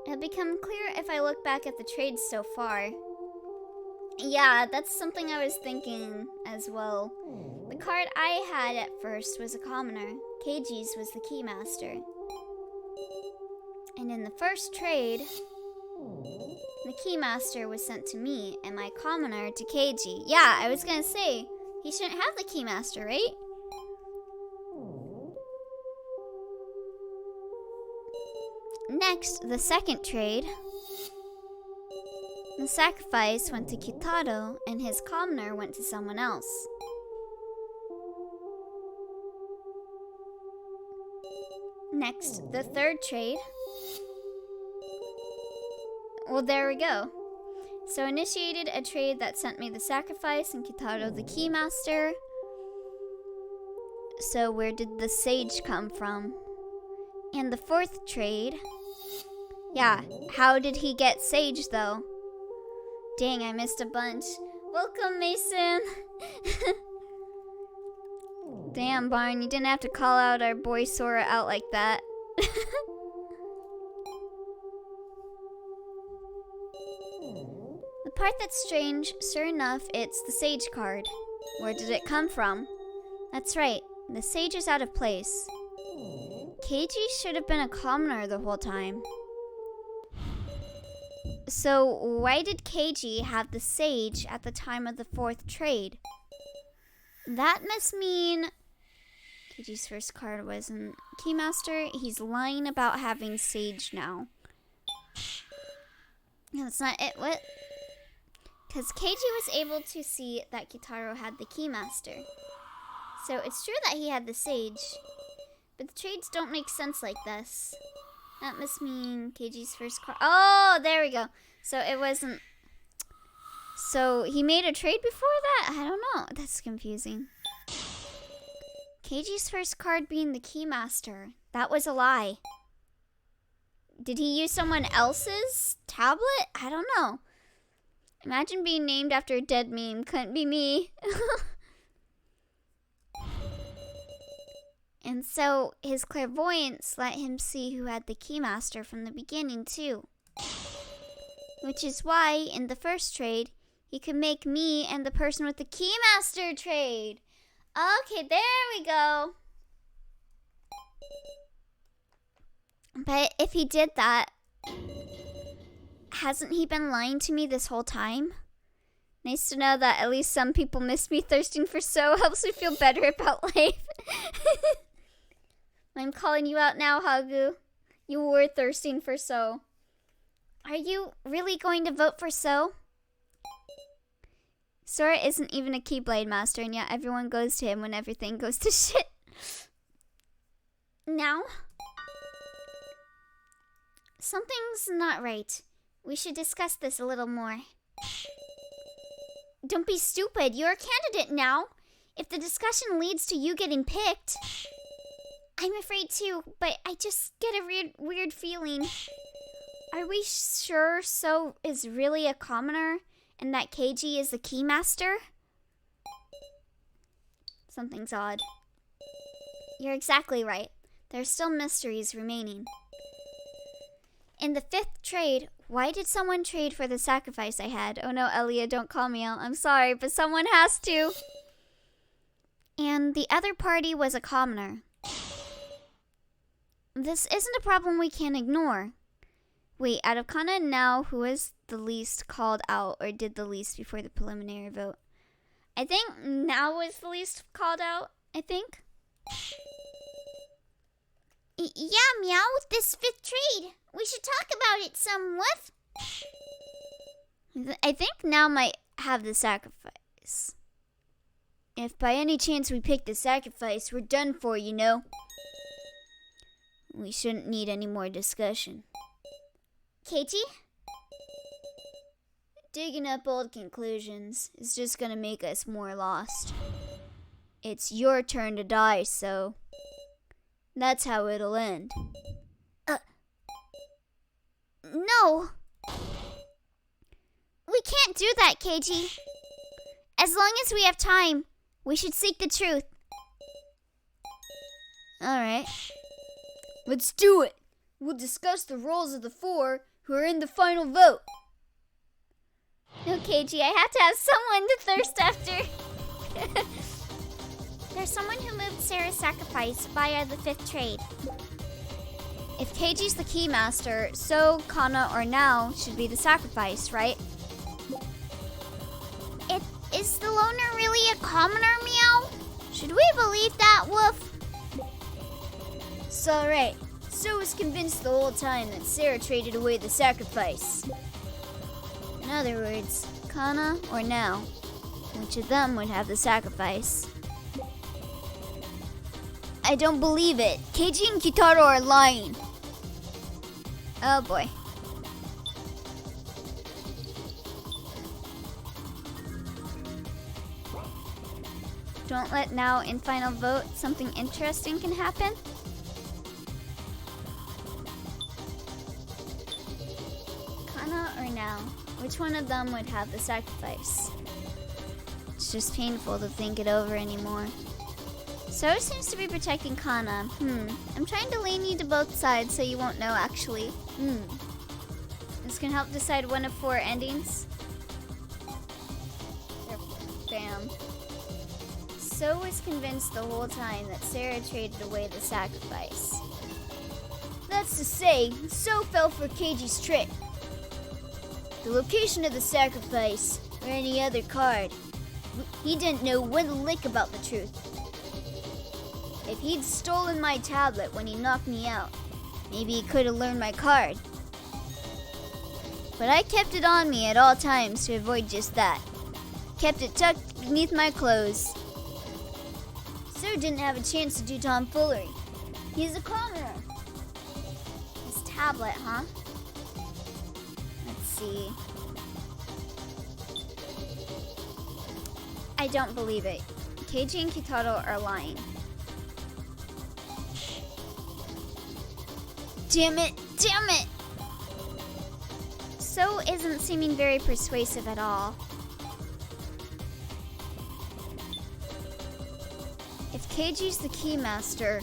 It'll become clear if I look back at the trades so far. Yeah, that's something I was thinking as well. The card I had at first was a commoner. Keiji's was the keymaster. And in the first trade, the keymaster was sent to me and my commoner to Keiji. Yeah, I was gonna say, he shouldn't have the keymaster, right? Next, the second trade. The sacrifice went to q-taro and his commoner went to someone else. Next, the third trade. Well, there we go. So initiated a trade that sent me the sacrifice and q-taro the keymaster. So where did the sage come from? And the fourth trade. Yeah, how did he get sage though? Dang, I missed a bunch. Welcome, Mason. Damn, Barn, you didn't have to call out our boy Sora out like that. The part that's strange, sure enough, it's the sage card. Where did it come from? That's right, the sage is out of place. Keiji should have been a commoner the whole time. So why did Keiji have the sage at the time of the fourth trade? That must mean Keiji's first card wasn't Keymaster. He's lying about having sage now. No, that's not it. What? Because Keiji was able to see that q-taro had the Keymaster. So it's true that he had the sage. But the trades don't make sense like this. That must mean Keiji's first card. Oh, there we go. So it wasn't. So he made a trade before that? I don't know. That's confusing. Keiji's first card being the Keymaster. That was a lie. Did he use someone else's tablet? I don't know. Imagine being named after a dead meme. Couldn't be me. And so his clairvoyance let him see who had the Keymaster from the beginning too. Which is why in the first trade, he could make me and the person with the Keymaster trade. Okay, there we go. But if he did that, hasn't he been lying to me this whole time? Nice to know that at least some people miss me thirsting for so. Helps me feel better about life. I'm calling you out now, Hagu. You were thirsting for so. Are you really going to vote for so? Sora isn't even a Keyblade master, and yet everyone goes to him when everything goes to shit. Now? Something's not right. We should discuss this a little more. Don't be stupid. You're a candidate now. If the discussion leads to you getting picked... I'm afraid too, but I just get a weird feeling. Are we sure So is really a commoner and that Keiji is the Keymaster? Something's odd. You're exactly right. There's still mysteries remaining. In the fifth trade, why did someone trade for the sacrifice I had? Oh no, Elia, don't call me out. I'm sorry, but someone has to. And the other party was a commoner. This isn't a problem we can't ignore. Wait, out of Kana and Now, who was the least called out or did the least before the preliminary vote? I think Now was the least called out, I think. Yeah, Meow, this fifth trade. We should talk about it somewhat. I think Now might have the sacrifice. If by any chance we pick the sacrifice, we're done for, you know. We shouldn't need any more discussion. Keiji? Digging up old conclusions is just gonna make us more lost. It's your turn to die, so that's how it'll end. No. We can't do that, Keiji. As long as we have time, we should seek the truth. Alright. Let's do it. We'll discuss the roles of the four who are in the final vote. No, Keiji, I have to have someone to thirst after. There's someone who moved Sarah's sacrifice via the fifth trade. If Keiji's the Keymaster, so Kana or Now should be the sacrifice, right? Is the loner really a commoner, Meow? Should we believe that, Woof? It's alright. So was convinced the whole time that Sarah traded away the sacrifice. In other words, Kana or Now, which of them would have the sacrifice? I don't believe it. Keiji and q-taro are lying. Oh boy. Don't let now in final vote something interesting can happen. Kana or now? Which one of them would have the sacrifice? It's just painful to think it over anymore. So seems to be protecting Kana. I'm trying to lean you to both sides so you won't know actually. This can help decide one of 4 endings. Bam. So was convinced the whole time that Sarah traded away the sacrifice. That's to say, So fell for Keiji's trick. The location of the sacrifice, or any other card. He didn't know one lick about the truth. If he'd stolen my tablet when he knocked me out, maybe he could have learned my card. But I kept it on me at all times to avoid just that. Kept it tucked beneath my clothes. So didn't have a chance to do tomfoolery. He's a commoner. His tablet, huh? Let's see. I don't believe it. Keiji and Q-taro are lying. Damn it! Damn it! So isn't seeming very persuasive at all. If Keiji's the keymaster,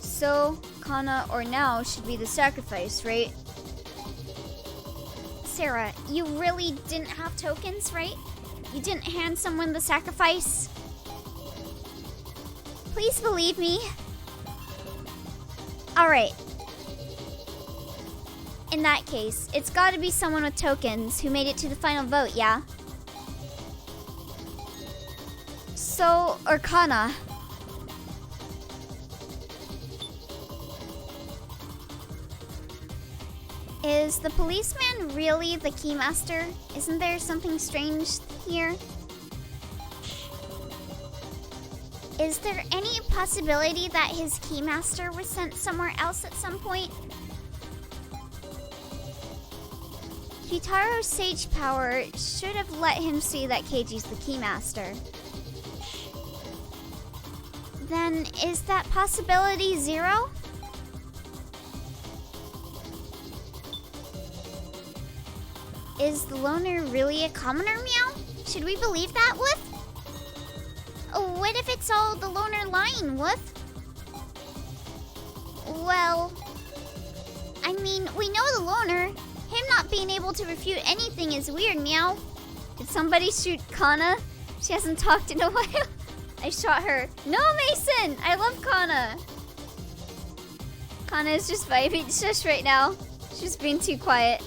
So, Kana, or now should be the sacrifice, right? Sarah, you really didn't have tokens, right? You didn't hand someone the sacrifice? Please believe me. Alright. In that case, it's gotta be someone with tokens who made it to the final vote, yeah? So, or Kana. Is the policeman really the keymaster? Isn't there something strange here? Is there any possibility that his keymaster was sent somewhere else at some point? Q-taro's sage power should have let him see that Keiji's the keymaster. Then is that possibility 0? Is the loner really a commoner, meow? Should we believe that, Woof? Oh, what if it's all the loner lying, Woof? Well, I mean, we know the loner. Him not being able to refute anything is weird, meow. Did somebody shoot Kana? She hasn't talked in a while. I shot her. No, Mason! I love Kana. Kana is just vibing shush right now. She's being too quiet.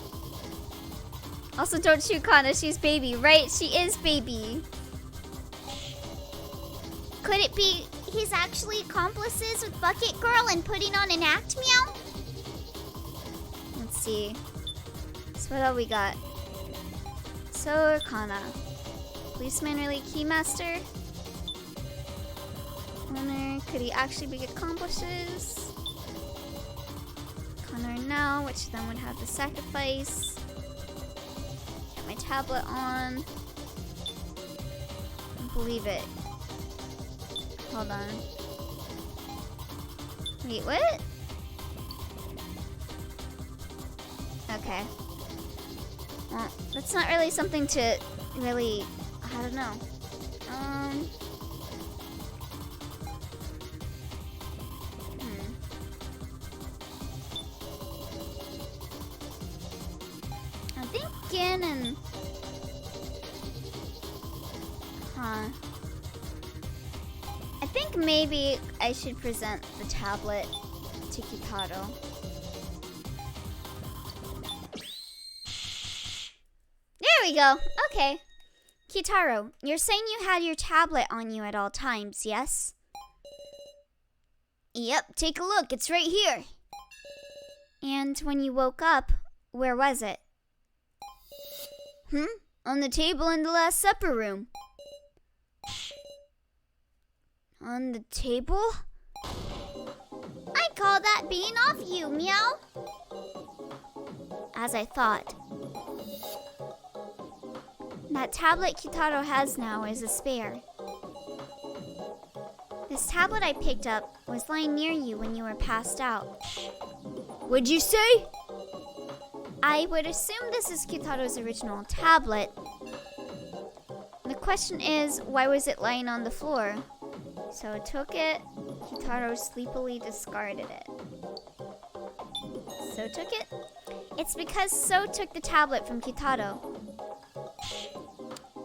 Also, don't shoot Kana. She's baby, right? She is baby. Could it be he's actually accomplices with Bucket Girl and putting on an act, meow? Let's see. So what all we got? So, Kana. Policeman really keymaster? Loner, could he actually be accomplices? Kana now, which of them would have the sacrifice? Get my tablet on. Don't believe it. Hold on. Wait, what? Okay. Well, that's not really something to really, I don't know. I think Gin and... I think maybe I should present the tablet to Q-taro. There we go. Okay. Q-taro, you're saying you had your tablet on you at all times, yes? Yep, take a look. It's right here. And when you woke up, where was it? On the table in the Last Supper room. On the table? I call that being off you, meow. As I thought. That tablet Q-taro has now is a spare. This tablet I picked up was lying near you when you were passed out. What'd you say? I would assume this is q-taro's original tablet. The question is, why was it lying on the floor? So I took it, q-taro sleepily discarded it. So took it? It's because So took the tablet from q-taro.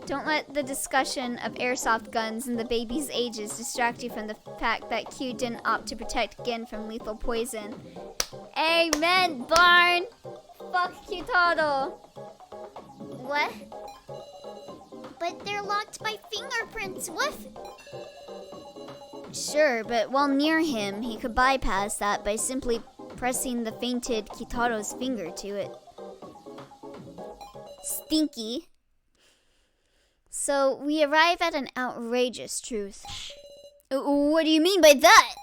Don't let the discussion of airsoft guns and the baby's ages distract you from the fact that Q didn't opt to protect Gin from lethal poison. Amen, Barn! Fuck q-taro! What? But they're locked by fingerprints, what? Sure, but while near him, he could bypass that by simply pressing the fainted q-taro's finger to it. Stinky. So we arrive at an outrageous truth. What do you mean by that?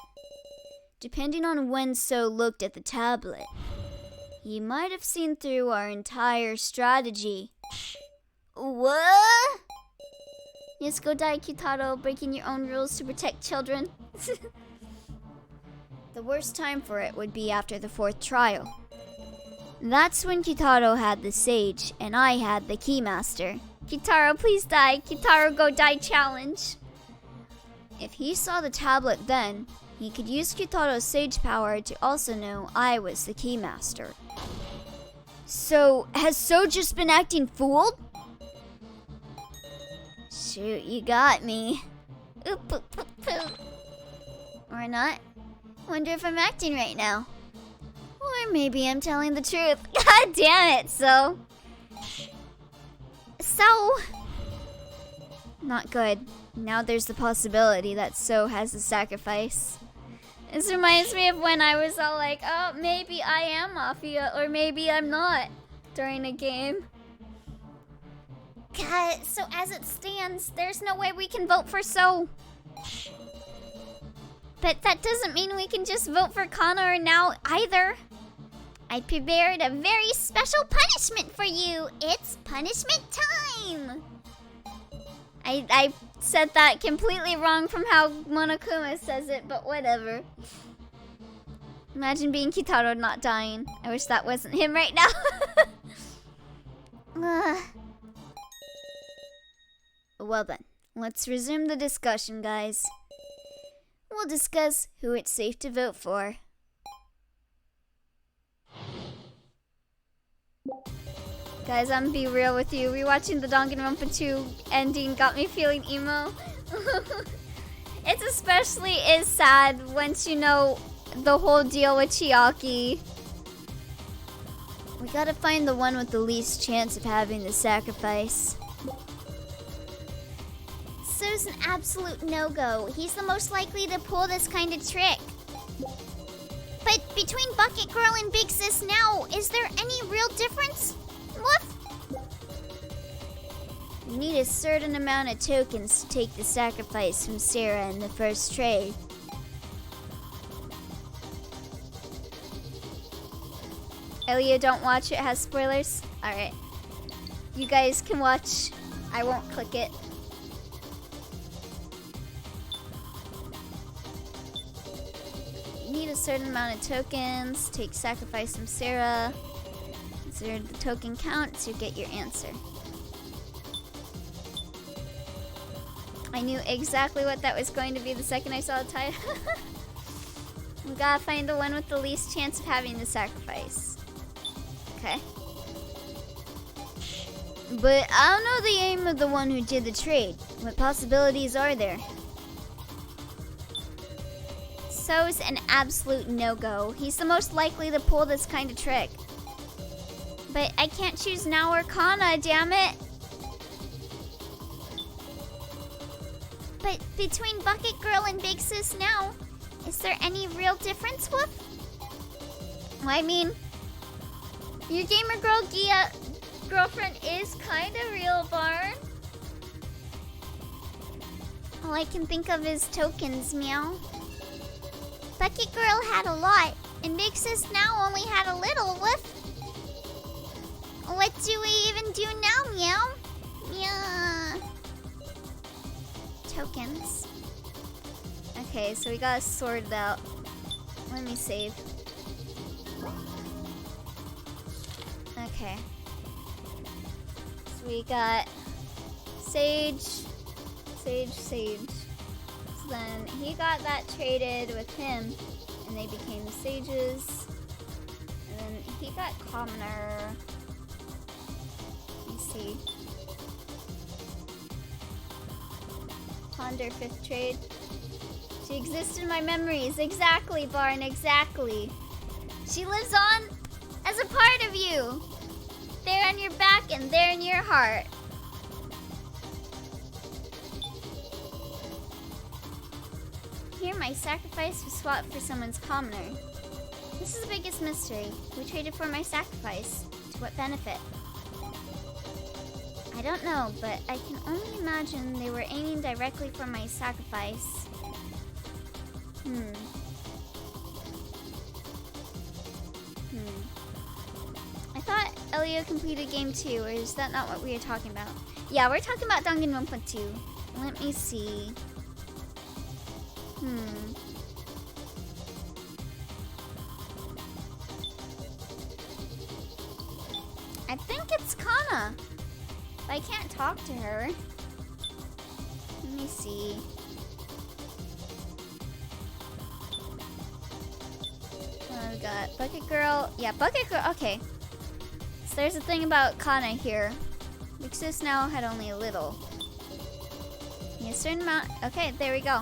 Depending on when So looked at the tablet, he might have seen through our entire strategy. What? Yes, go die, q-taro, breaking your own rules to protect children. The worst time for it would be after the 4th trial. That's when q-taro had the sage, and I had the keymaster. q-taro, please die. q-taro, go die challenge. If he saw the tablet then, he could use q-taro's sage power to also know I was the keymaster. So, has So just been acting fooled? Shoot, you got me. Oop, oop, oop, oop. Or not. Wonder if I'm acting right now. Or maybe I'm telling the truth. God damn it, So. Not good. Now there's the possibility that So has a sacrifice. This reminds me of when I was all like, oh, maybe I am Mafia, or maybe I'm not, during a game. God, so as it stands, there's no way we can vote for So. But that doesn't mean we can just vote for Connor now either. I prepared a very special punishment for you. It's punishment time. I said that completely wrong from how Monokuma says it, but whatever. Imagine being q-taro not dying. I wish that wasn't him right now. Well then, let's resume the discussion, guys. We'll discuss who it's safe to vote for. Guys, I'm gonna be real with you. Rewatching the Danganronpa 2 ending got me feeling emo. It's especially is sad once you know the whole deal with Chiaki. We gotta find the one with the least chance of having the sacrifice. So's an absolute no-go. He's the most likely to pull this kind of trick. But between Bucket Girl and Big Sis now, is there any real difference? Woof! You need a certain amount of tokens to take the sacrifice from Sarah in the first trade. Elia, don't watch it, has spoilers? Alright. You guys can watch. I won't click it. You need a certain amount of tokens to take sacrifice from Sarah. Consider the token count to get your answer. I knew exactly what that was going to be the second I saw the title. We gotta find the one with the least chance of having the sacrifice. Okay. But I don't know the aim of the one who did the trade. What possibilities are there? So's an absolute no-go. He's the most likely to pull this kind of trick. But I can't choose now or Kana, damn it. But between Bucket Girl and Big Sis now, is there any real difference, Woof? Well, I mean, your gamer girl Gia girlfriend is kind of real, Barn. All I can think of is tokens, meow. Bucket Girl had a lot, and Big Sis now only had a little, Woof. What do we even do now, meow? Meow. Tokens. Okay, so we gotta sort it out. Let me save. Okay. So we got Sage. So then he got that traded with him, and they became the Sages. And then he got Commoner. Let me see. Ponder 5th trade. She exists in my memories. Exactly, Barn, exactly. She lives on as a part of you. There on your back and there in your heart. Here, my sacrifice was swapped for someone's commoner. This is the biggest mystery. Who traded for my sacrifice? To what benefit? I don't know, but I can only imagine they were aiming directly for my sacrifice. I thought Elio completed game 2, or is that not what we were talking about? Yeah, we're talking about Danganronpa 2. Let me see. I think it's Kana. But I can't talk to her. Let me see. We got Bucket Girl. Yeah, Bucket Girl. Okay. So there's a thing about Kana here. Mixus now had only a little. A certain amount. Okay, there we go.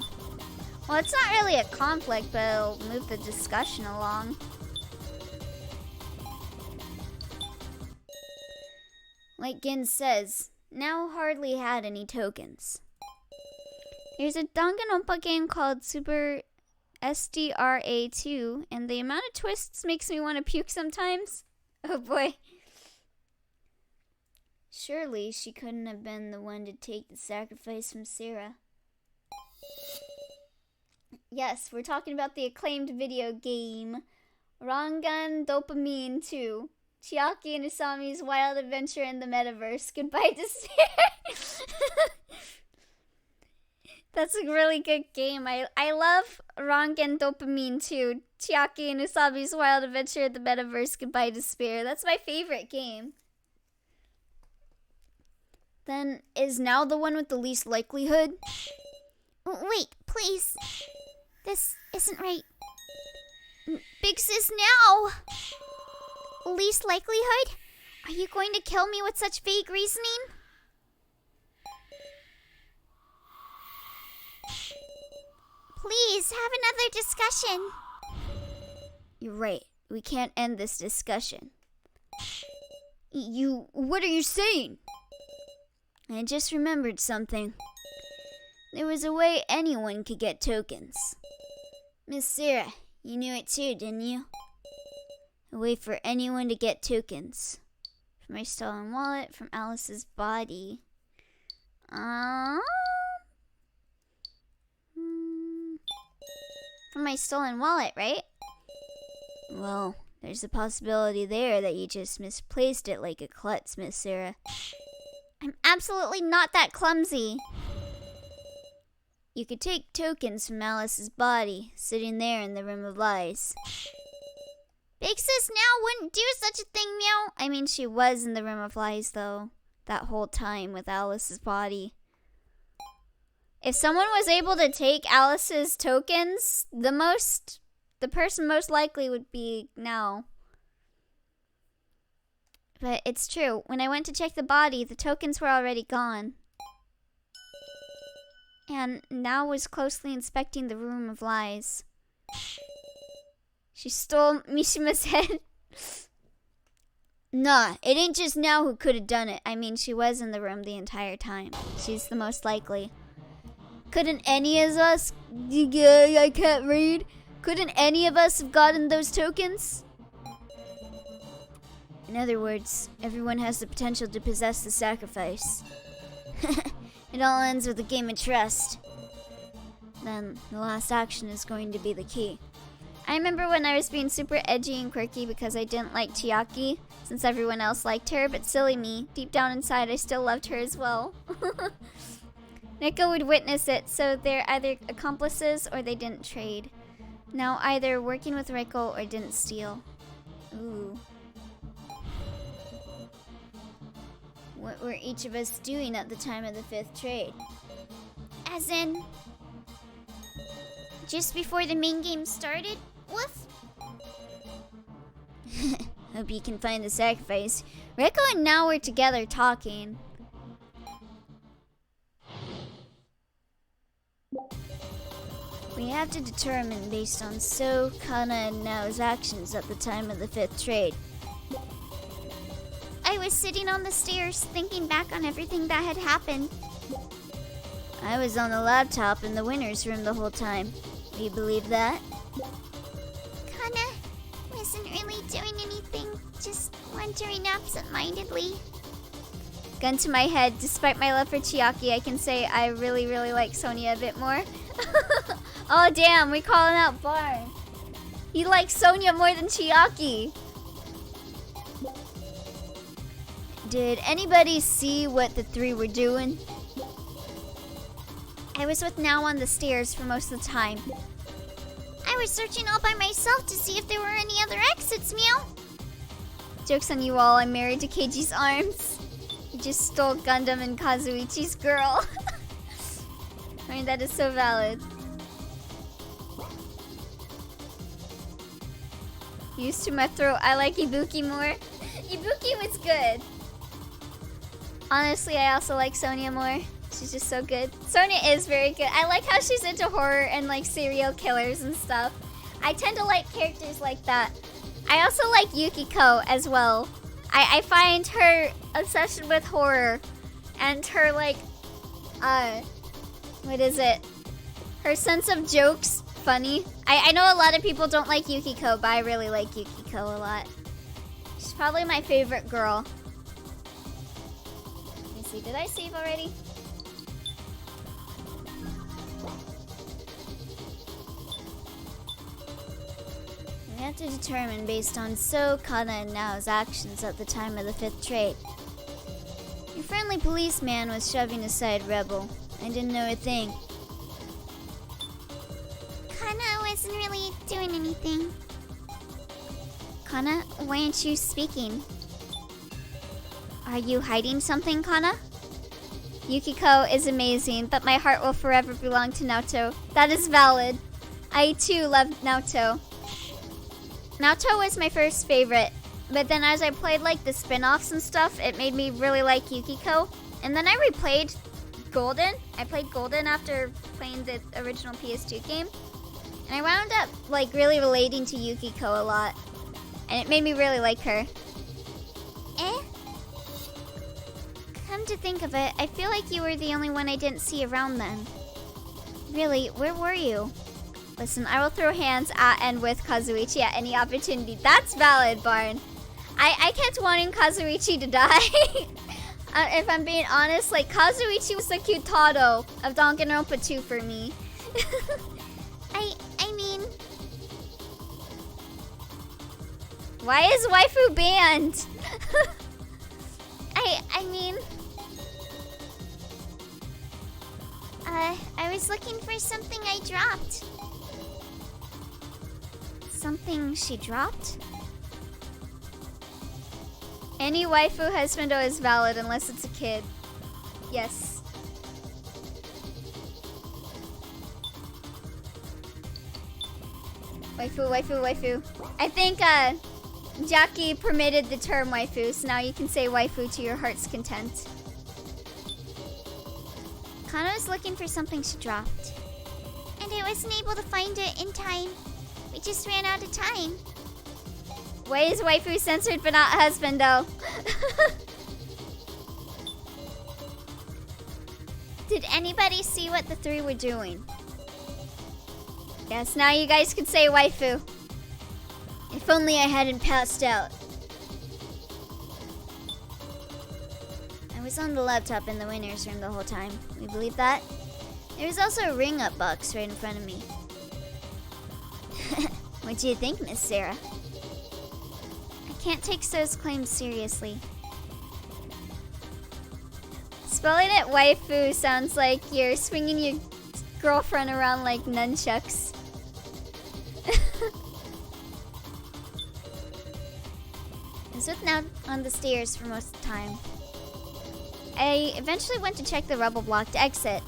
Well, it's not really a conflict, but it'll move the discussion along. Like Gin says, now hardly had any tokens. There's a Danganronpa game called Super SDRA2, and the amount of twists makes me want to puke sometimes. Oh boy. Surely she couldn't have been the one to take the sacrifice from Sarah. Yes, we're talking about the acclaimed video game Rangan Dopamine 2. Chiaki and Isami's wild adventure in the metaverse. Goodbye, despair. That's a really good game. I love Rangan Dopamine 2. Chiaki and Isami's wild adventure in the metaverse. Goodbye, despair. That's my favorite game. Then, is now the one with the least likelihood? Wait, please. This isn't right. Big Sis now! Least likelihood? Are you going to kill me with such vague reasoning? Please, have another discussion. You're right. We can't end this discussion. What are you saying? I just remembered something. There was a way anyone could get tokens. Miss Sarah, you knew it too, didn't you? A way for anyone to get tokens. From my stolen wallet, from Alice's body. From my stolen wallet, right? Well, there's a possibility there that you just misplaced it like a klutz, Miss Sarah. I'm absolutely not that clumsy. You could take tokens from Alice's body, sitting there in the Room of Lies. Big Sis now wouldn't do such a thing, meow. I mean, she was in the Room of Lies, though, that whole time with Alice's body. If someone was able to take Alice's tokens, the person most likely would be now. But it's true. When I went to check the body, the tokens were already gone. And now was closely inspecting the Room of Lies. She stole Mishima's head. Nah, it ain't just now who could have done it. I mean, she was in the room the entire time. She's the most likely. Couldn't any of us... I can't read. Couldn't any of us have gotten those tokens? In other words, everyone has the potential to possess the sacrifice. It all ends with a game of trust. Then, the last action is going to be the key. I remember when I was being super edgy and quirky because I didn't like Chiaki, since everyone else liked her, but silly me, deep down inside I still loved her as well. Nico would witness it, so they're either accomplices or they didn't trade. Now either working with Reiko or didn't steal. Ooh. What were each of us doing at the time of the 5th trade? As in, just before the main game started? Woof. Hope you can find the sacrifice. Reiko and Now were together talking. We have to determine based on So, Kana, and Nao's actions at the time of the 5th trade. I was sitting on the stairs thinking back on everything that had happened. I was on the laptop in the winner's room the whole time. Do you believe that? Kana wasn't really doing anything, just wandering absent-mindedly. Gun to my head, despite my love for Chiaki, I can say I really like Sonia a bit more. Oh damn, we calling out Barn. He likes Sonia more than Chiaki. Did anybody see what the 3 were doing? I was with Now on the stairs for most of the time. I was searching all by myself to see if there were any other exits, meow. Joke's on you all, I'm married to Keiji's arms. You just stole Gundam and Kazuichi's girl. I mean, that is so valid. Used to my throat, I like Ibuki more. Ibuki was good. Honestly, I also like Sonia more. She's just so good. Sonia is very good. I like how she's into horror and like serial killers and stuff. I tend to like characters like that. I also like Yukiko as well. I find her obsession with horror and her like, what is it? Her sense of jokes funny. I know a lot of people don't like Yukiko, but I really like Yukiko a lot. She's probably my favorite girl. Let me see, did I save already? We have to determine based on So, Kana, and Nao's actions at the time of the 5th trade. Your friendly policeman was shoving aside Rebel. I didn't know a thing. Kana wasn't really doing anything. Kana, why aren't you speaking? Are you hiding something, Kana? Yukiko is amazing, but my heart will forever belong to Naoto. That is valid. I too love Naoto. Naoto was my first favorite, but then as I played like the spin-offs and stuff, it made me really like Yukiko. And then I replayed Golden. I played Golden after playing the original PS2 game. And I wound up like really relating to Yukiko a lot. And it made me really like her. Come to think of it, I feel like you were the only one I didn't see around then. Really, where were you? Listen, I will throw hands at and with Kazuichi at any opportunity. That's valid, Barn. I kept wanting Kazuichi to die. If I'm being honest, like Kazuichi was the q-taro of Danganronpa 2 for me. I mean... Why is waifu banned? I mean... I was looking for something I dropped. Something she dropped? Any waifu husbando is valid unless it's a kid. Yes. Waifu. I think Jackie permitted the term waifu, so now you can say waifu to your heart's content. Kana was looking for something she dropped. And I wasn't able to find it in time. We just ran out of time. Why is waifu censored but not husbando? Did anybody see what the 3 were doing? Yes, now you guys can say waifu. If only I hadn't passed out. I was on the laptop in the winner's room the whole time. We believe that? There was also a ring-up box right in front of me. What do you think, Miss Sarah? I can't take So's claims seriously. Spelling it waifu sounds like you're swinging your girlfriend around like nunchucks. I was with now on the stairs for most of the time. I eventually went to check the rubble block to exit.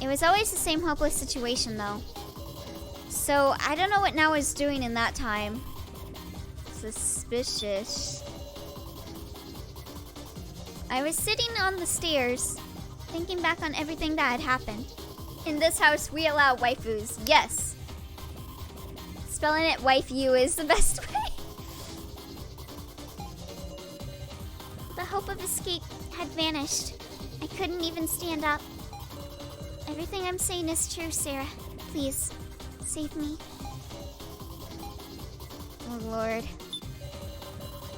It was always the same hopeless situation though. So I don't know what Now is doing in that time. Suspicious. I was sitting on the stairs, thinking back on everything that had happened. In this house, we allow waifus, yes. Spelling it waifu is the best way. The hope of escape had vanished. I couldn't even stand up. Everything I'm saying is true, Sarah. Please, save me. Oh, Lord.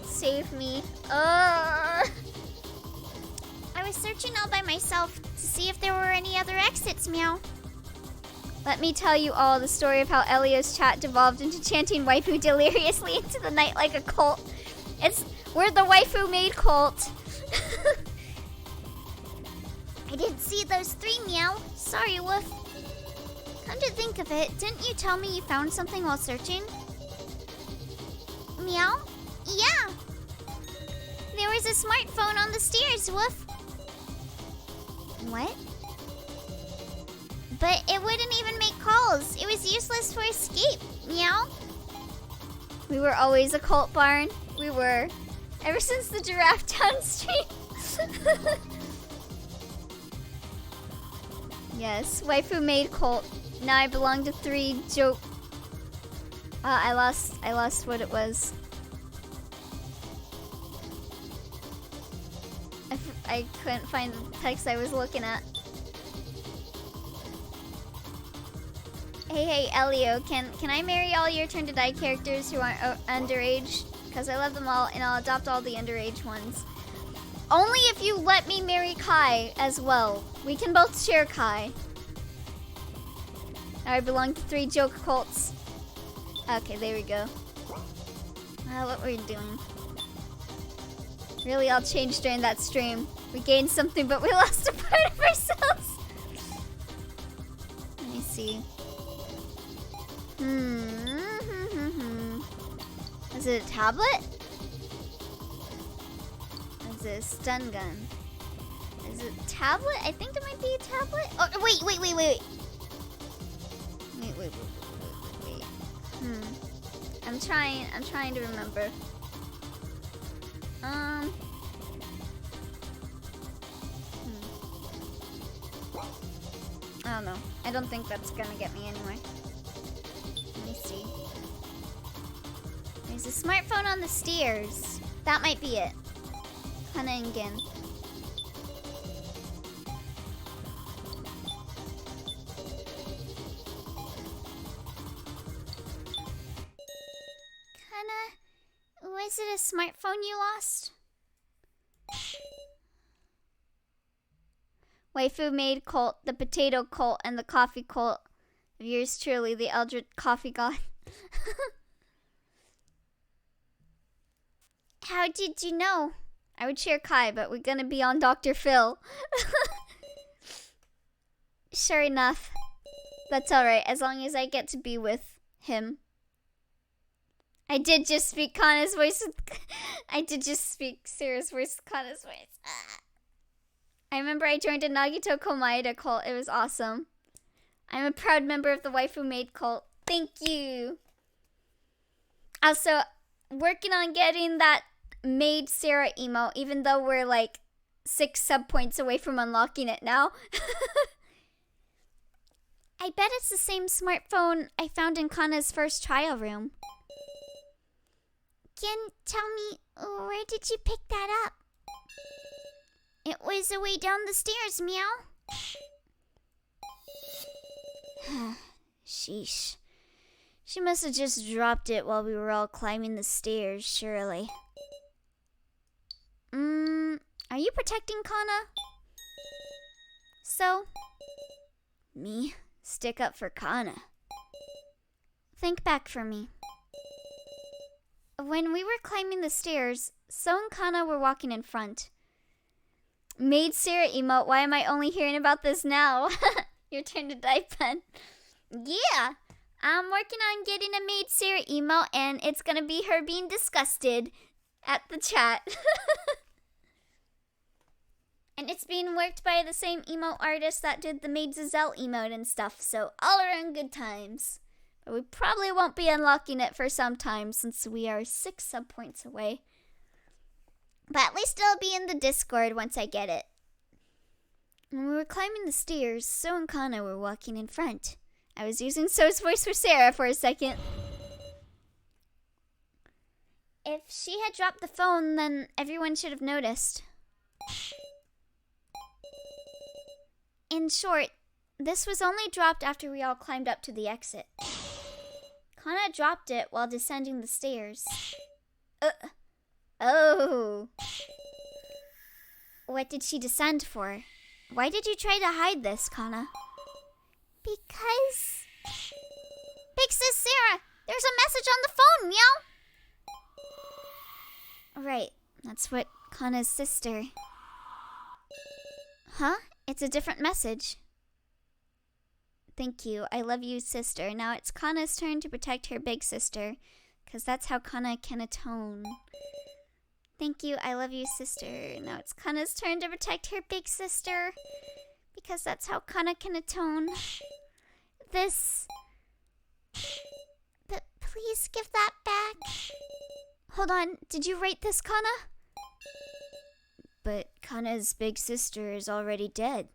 Save me. I was searching all by myself to see if there were any other exits, Meow. Let me tell you all the story of how Elio's chat devolved into chanting waifu deliriously into the night like a cult. We're the waifu maid cult. I didn't see those three, Meow. Sorry, Woof. Come to think of it, didn't you tell me you found something while searching? Meow? Yeah. There was a smartphone on the stairs, Woof. What? But it wouldn't even make calls. It was useless for escape, Meow. We were always a cult, Barn. We were. Ever since the Giraffe Town stream. Yes, waifu maid cult. Now I belong to 3 joke. I lost what it was. I couldn't find the text I was looking at. Hey, Elio, can I marry all your Turn to Die characters who aren't underage? Because I love them all, and I'll adopt all the underage ones. Only if you let me marry Kai as well. We can both share Kai. Now I belong to 3 joke cults. Okay, there we go. What were we doing? Really all changed during that stream. We gained something, but we lost a part of ourselves. Let me see. Is it a tablet? Is it a stun gun? Is it a tablet? I think it might be a tablet. Oh, wait. Wait. I'm trying to remember. I don't know. I don't think that's gonna get me anywhere. Let me see. There's a smartphone on the stairs. That might be it. Kana and Gin. Kana, was it a smartphone you lost? Waifu maid cult, the potato cult, and the coffee cult. Of yours truly, the Eldritch Coffee God. How did you know? I would share Kai, but we're gonna be on Dr. Phil. Sure enough. That's alright, as long as I get to be with him. I did just speak Kana's voice. I did just speak Sarah's voice with Kana's voice. I remember I joined a Nagito Komaeda cult. It was awesome. I'm a proud member of the waifu maid cult. Thank you. Also, working on getting that maid Sarah emote, even though we're like 6 sub points away from unlocking it now. I bet it's the same smartphone I found in Kana's first trial room. Can tell me, where did you pick that up? It was away down the stairs, Meow. Sheesh. She must have just dropped it while we were all climbing the stairs, surely. Are you protecting Kana? So? Me? Stick up for Kana. Think back for me. When we were climbing the stairs, So and Kana were walking in front. Maid Sarah emote. Why am I only hearing about this now? Your turn to die, Pen. Yeah, I'm working on getting a Maid Sarah emote, and it's gonna be her being disgusted at the chat. And it's being worked by the same emote artist that did the Maid Giselle emote and stuff, so all around good times. But we probably won't be unlocking it for some time since we are 6 sub points away. But at least it'll be in the Discord once I get it. When we were climbing the stairs, So and Kana were walking in front. I was using So's voice for Sarah for a second. If she had dropped the phone, then everyone should have noticed. In short, this was only dropped after we all climbed up to the exit. Kana dropped it while descending the stairs. Oh. What did she descend for? Why did you try to hide this, Kana? Because... Big Sis Sarah, there's a message on the phone, meow! Right, that's what Kana's sister... Huh? It's a different message. Thank you. I love you, sister. Now it's Kana's turn to protect her big sister, because that's how Kana can atone. Thank you. I love you, sister. Now it's Kana's turn to protect her big sister, because that's how Kana can atone. But please give that back. Hold on. Did you write this, Kana? But Kana's big sister is already dead.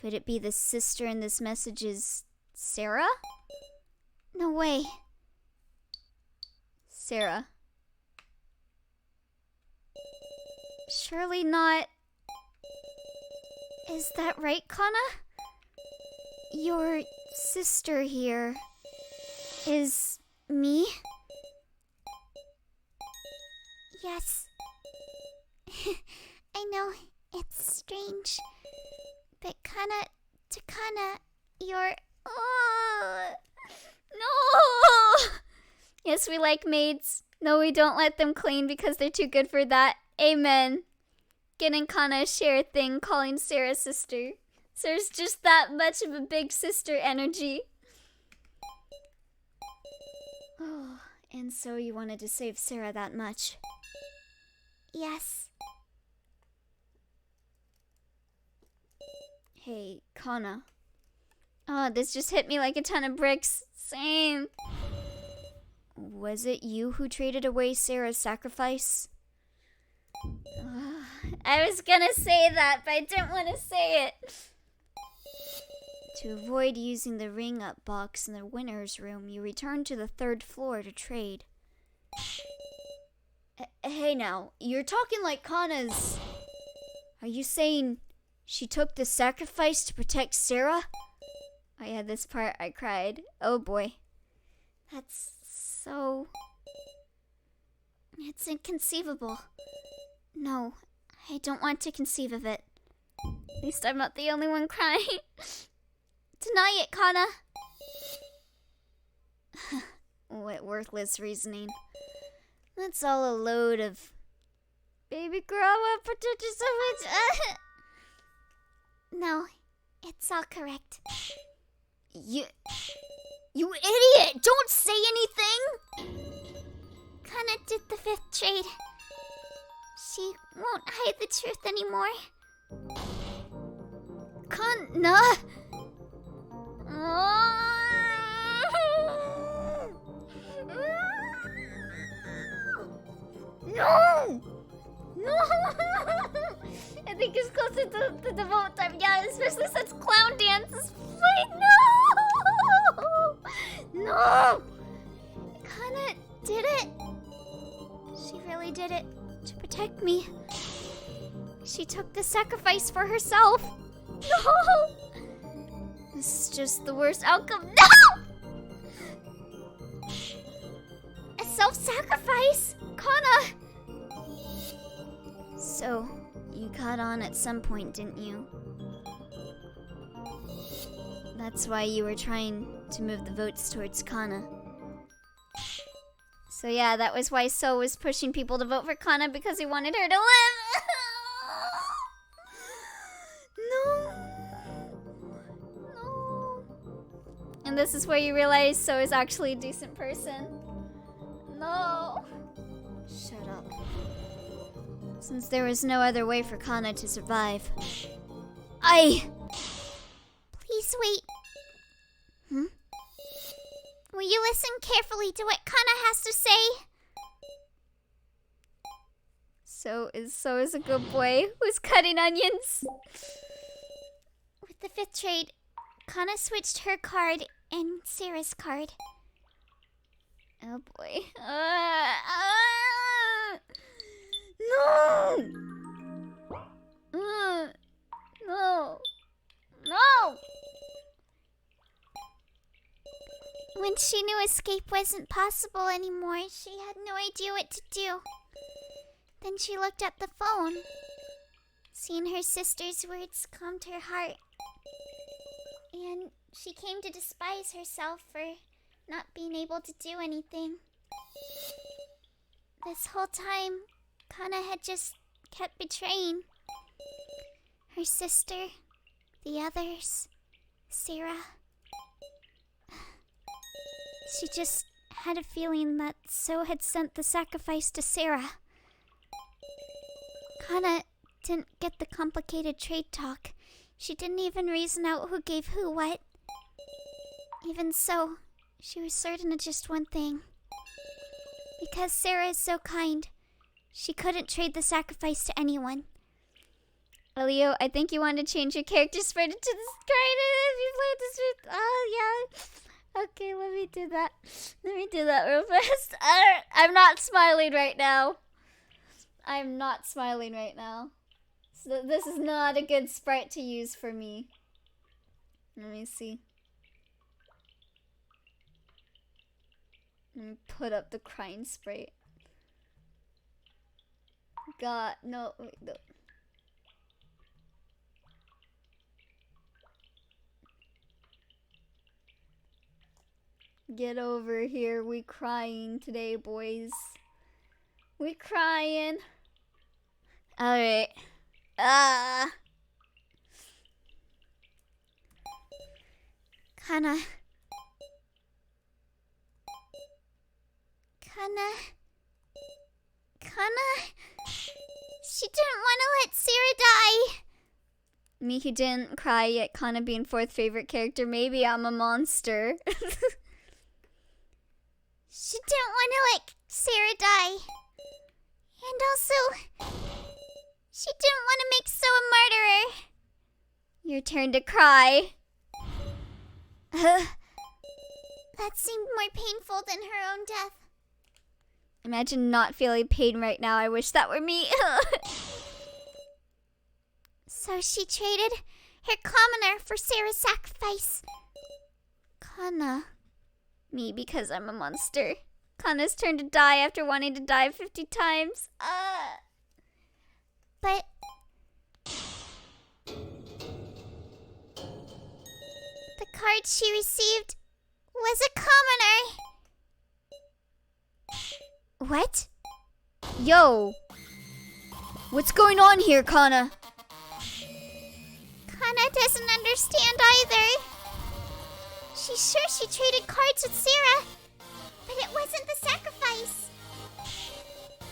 Could it be the sister in this message is Sarah? No way. Sarah. Surely not. Is that right, Kana? Your sister here is me? Yes. I know, it's strange. But Kana, to Kana, you're... Oh, no! Yes, we like maids. No, we don't let them clean because they're too good for that. Amen. Gin and Kana share a thing calling Sarah sister. There's just that much of a big sister energy. Oh, and so you wanted to save Sarah that much. Yes. Hey, Kana. Oh, this just hit me like a ton of bricks. Same. Was it you who traded away Sarah's sacrifice? I was gonna say that, but I didn't want to say it. To avoid using the ring-up box in the winner's room, you returned to the 3rd floor to trade. Hey now, you're talking like Kana's... Are you saying she took the sacrifice to protect Sarah? Oh yeah, this part I cried. Oh boy. That's so... It's inconceivable. No, I don't want to conceive of it. At least I'm not the only one crying. Deny it, Kana. What worthless reasoning. That's all a load of... Baby girl, I want to protect you so much. No, it's all correct. You idiot! Don't say anything! Kana did the 5th trade. She won't hide the truth anymore. Kana! No! No! I think it's closer to the vote time. Yeah, especially since Clown Dance is playing. No! No! Kana did it. She really did it to protect me. She took the sacrifice for herself. No! This is just the worst outcome. No! A self-sacrifice? Kana! So, you caught on at some point, didn't you? That's why you were trying to move the votes towards Kana. So yeah, that was why So was pushing people to vote for Kana, because he wanted her to live. And this is where you realize So is actually a decent person. No. Shut up. Since there was no other way for Kana to survive. Please wait. Will you listen carefully to what Kana has to say? So is a good boy who's cutting onions. With the 5th trade, Kana switched her card and Sarah's card. Oh boy. No! No! When she knew escape wasn't possible anymore, she had no idea what to do. Then she looked at the phone. Seeing her sister's words calmed her heart. And she came to despise herself for not being able to do anything. This whole time, Kana had just kept betraying her sister, the others, Sarah. She just had a feeling that So had sent the sacrifice to Sarah. Kana didn't get the complicated trade talk. She didn't even reason out who gave who what. Even so, she was certain of just one thing. Because Sarah is so kind, she couldn't trade the sacrifice to anyone. Leo, I think you want to change your character spread to the card if you play this with... Oh, yeah. Okay, let me do that. Let me do that real fast. I'm not smiling right now. I'm not smiling right now. So this is not a good sprite to use for me. Let me see. Let me put up the crying sprite. God, no, wait, no. Get over here. We crying today, boys. We crying. Alright. Kana. She didn't want to let Sarah die. Me who didn't cry yet, Kana being 4th favorite character. Maybe I'm a monster. She didn't want to let Sarah die. And also, she didn't want to make So a martyrer. Your turn to cry. That seemed more painful than her own death. Imagine not feeling pain right now. I wish that were me. So she traded her commoner for Sarah's sacrifice. Kana. Me, because I'm a monster. Kana's turn to die after wanting to die 50 times. But... the card she received was a commoner. What? Yo. What's going on here, Kana? Kana doesn't understand either. She's sure she traded cards with Sarah, but it wasn't the sacrifice.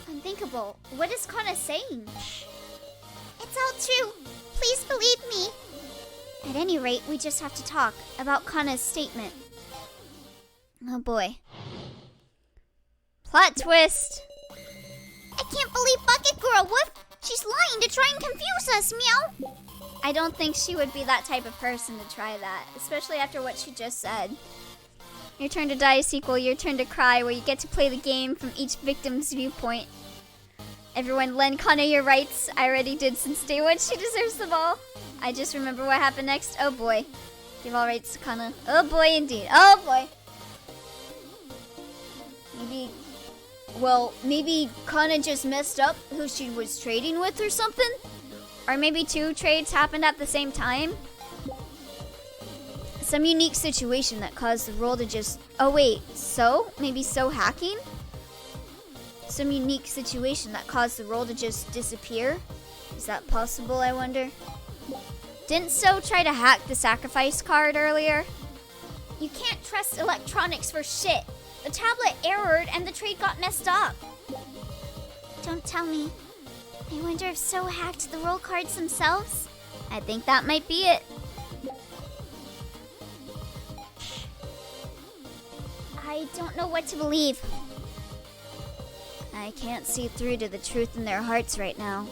Unthinkable. What is Kana saying? It's all true. Please believe me. At any rate, we just have to talk about Kana's statement. Oh boy. Plot twist. I can't believe Bucket Girl. What? She's lying to try and confuse us, Meow. I don't think she would be that type of person to try that, especially after what she just said. Your Turn to Die sequel, Your Turn to Cry, where you get to play the game from each victim's viewpoint. Everyone, lend Kana your rights. I already did since day one. She deserves them all. I just remember what happened next. Oh boy. Give all rights to Kana. Oh boy, indeed. Oh boy. Maybe Kana just messed up who she was trading with or something? Or maybe 2 trades happened at the same time? Some unique situation that caused the roll to just... Oh wait, So? Maybe So hacking? Some unique situation that caused the roll to just disappear? Is that possible, I wonder? Didn't So try to hack the sacrifice card earlier? You can't trust electronics for shit. The tablet errored and the trade got messed up. Don't tell me. I wonder if So hacked the roll cards themselves? I think that might be it. I don't know what to believe. I can't see through to the truth in their hearts right now.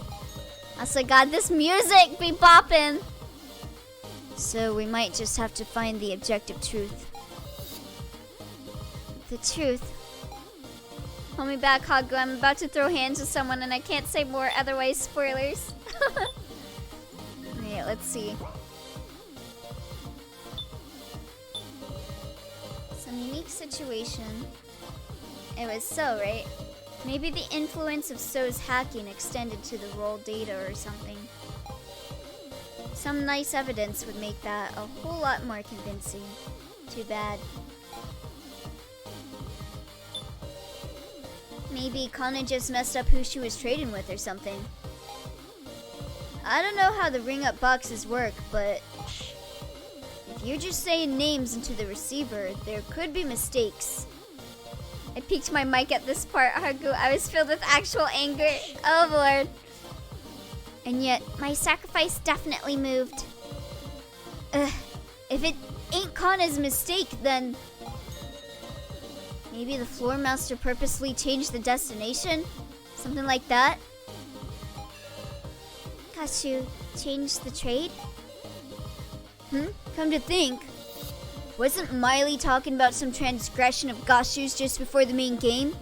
Also, God, this music be bopping. So we might just have to find the objective truth. The truth. Hold me back, Hagu. I'm about to throw hands with someone and I can't say more, otherwise spoilers. Yeah, let's see. Some unique situation. It was So, right? Maybe the influence of So's hacking extended to the roll data or something. Some nice evidence would make that a whole lot more convincing. Too bad. Maybe Kana just messed up who she was trading with or something. I don't know how the ring-up boxes work, but if you're just saying names into the receiver, there could be mistakes. I peeked my mic at this part, Hagu. I was filled with actual anger. Oh, Lord. And yet, my sacrifice definitely moved. If it ain't Kana's mistake, then maybe the floor master purposely changed the destination? Something like that? Gashu changed the trade? Come to think, wasn't Miley talking about some transgression of Gashu's just before the main game?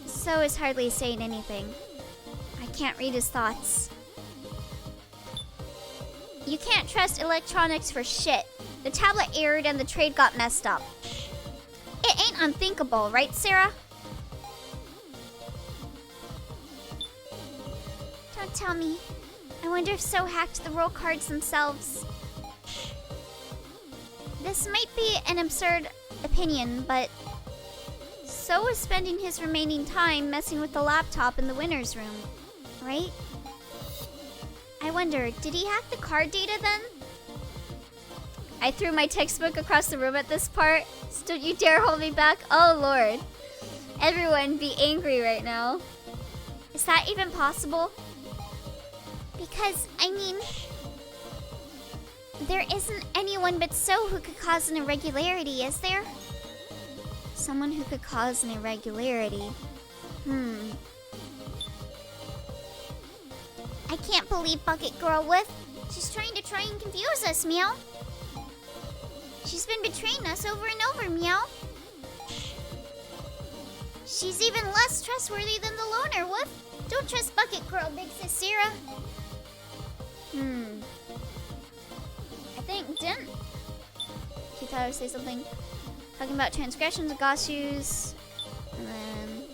So is hardly saying anything. I can't read his thoughts. You can't trust electronics for shit. The tablet errored and the trade got messed up. It ain't unthinkable, right, Sarah? Don't tell me. I wonder if So hacked the roll cards themselves. This might be an absurd opinion, but So was spending his remaining time messing with the laptop in the winner's room, right? I wonder, did he hack the card data then? I threw my textbook across the room at this part. So don't you dare hold me back. Oh, Lord. Everyone be angry right now. Is that even possible? Because, I mean, there isn't anyone but So who could cause an irregularity, is there? Someone who could cause an irregularity. I can't believe Bucket Girl with. She's trying and confuse us, Meow. She's been betraying us over and over, Meow. She's even less trustworthy than the loner, Woof. Don't trust Bucket Girl, Big Sis Sarah. I think, didn't q-taro say something? Talking about transgressions of Gashu's, and then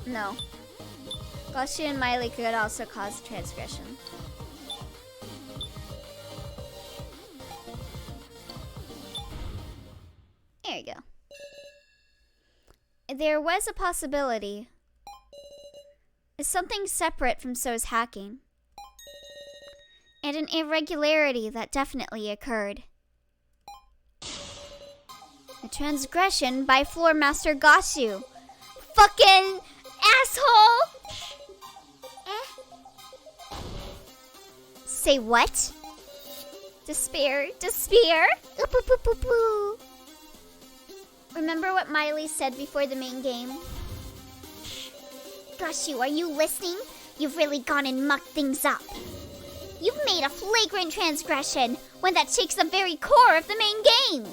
no. Gashu and Miley could also cause transgression. There you go. There was a possibility. It's something separate from So's hacking. And an irregularity that definitely occurred. A transgression by Floor Master Gashu. Fucking asshole! Say what? Despair. Ooh. Remember what Miley said before the main game? Gashu, are you listening? You've really gone and mucked things up. You've made a flagrant transgression, one that shakes the very core of the main game.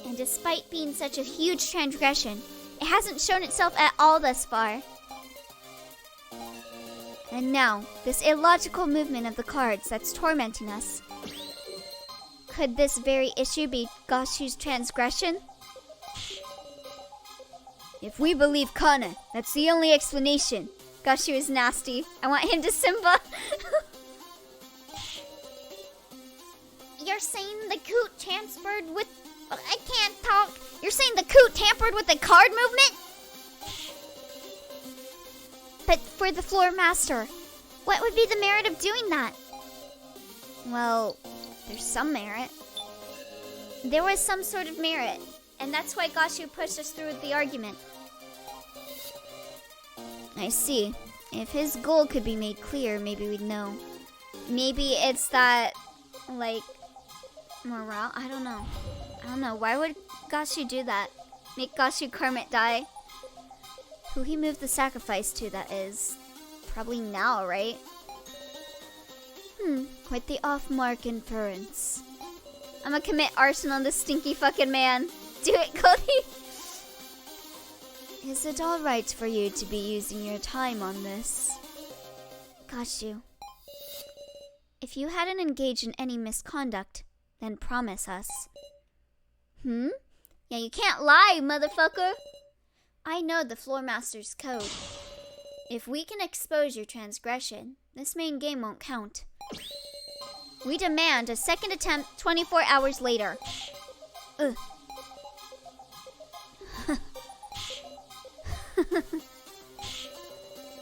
And despite being such a huge transgression, it hasn't shown itself at all thus far. And now, this illogical movement of the cards that's tormenting us. Could this very issue be Gashu's transgression? If we believe Kana, that's the only explanation. Gashu is nasty. I want him to Simba. You're saying the coot tampered with... I can't talk. You're saying the coot tampered with the card movement? But for the floor master, What would be the merit of doing that? Well, there's some merit. There was some sort of merit, and that's why Gashu pushed us through with the argument. I see. If his goal could be made clear, maybe we'd know. Maybe it's that, like, morale? I don't know. Why would Gashu do that? Make Gashu Kermit die? Who he moved the sacrifice to, that is. Probably now, right? Quite the off-mark inference. I'm gonna commit arson on this stinky fucking man. Do it, Cody! Is it alright for you to be using your time on this? Gashu. If you hadn't engaged in any misconduct, then promise us. Yeah, you can't lie, motherfucker! I know the Floor Master's code. If we can expose your transgression, this main game won't count. We demand a second attempt 24 hours later. Ugh.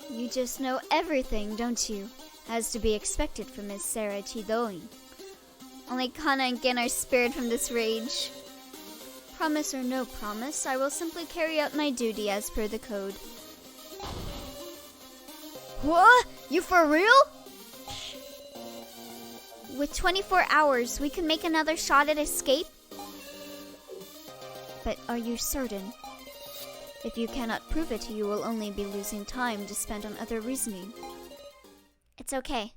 You just know everything, don't you? As to be expected from Miss Sarah Chidoi. Only Kana and Gen are spared from this rage. Promise or no promise, I will simply carry out my duty as per the code. What? You for real? With 24 hours, we can make another shot at escape? But are you certain? If you cannot prove it, you will only be losing time to spend on other reasoning. It's okay.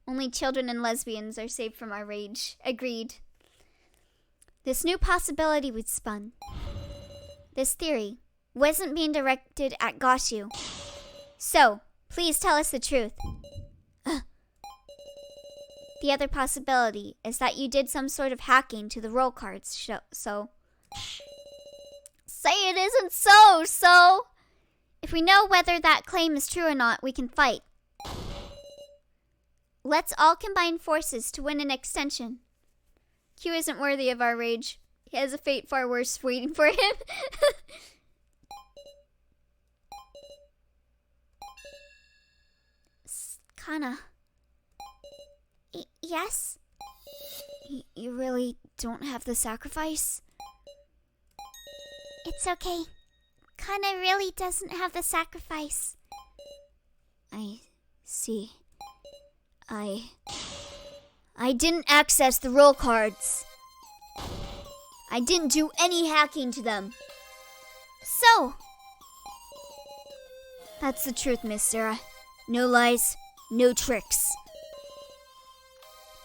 Only children and lesbians are saved from our rage. Agreed. This new possibility we'd spun. This theory wasn't being directed at Gashu. So, please tell us the truth. The other possibility is that you did some sort of hacking to the roll cards, so... Say it isn't so! If we know whether that claim is true or not, we can fight. Let's all combine forces to win an extension. Q isn't worthy of our rage. He has a fate far worse waiting for him. Kana. Yes? You really don't have the sacrifice? It's okay. Kana really doesn't have the sacrifice. I see. I didn't access the roll cards. I didn't do any hacking to them. So? That's the truth, Miss Sarah. No lies, no tricks.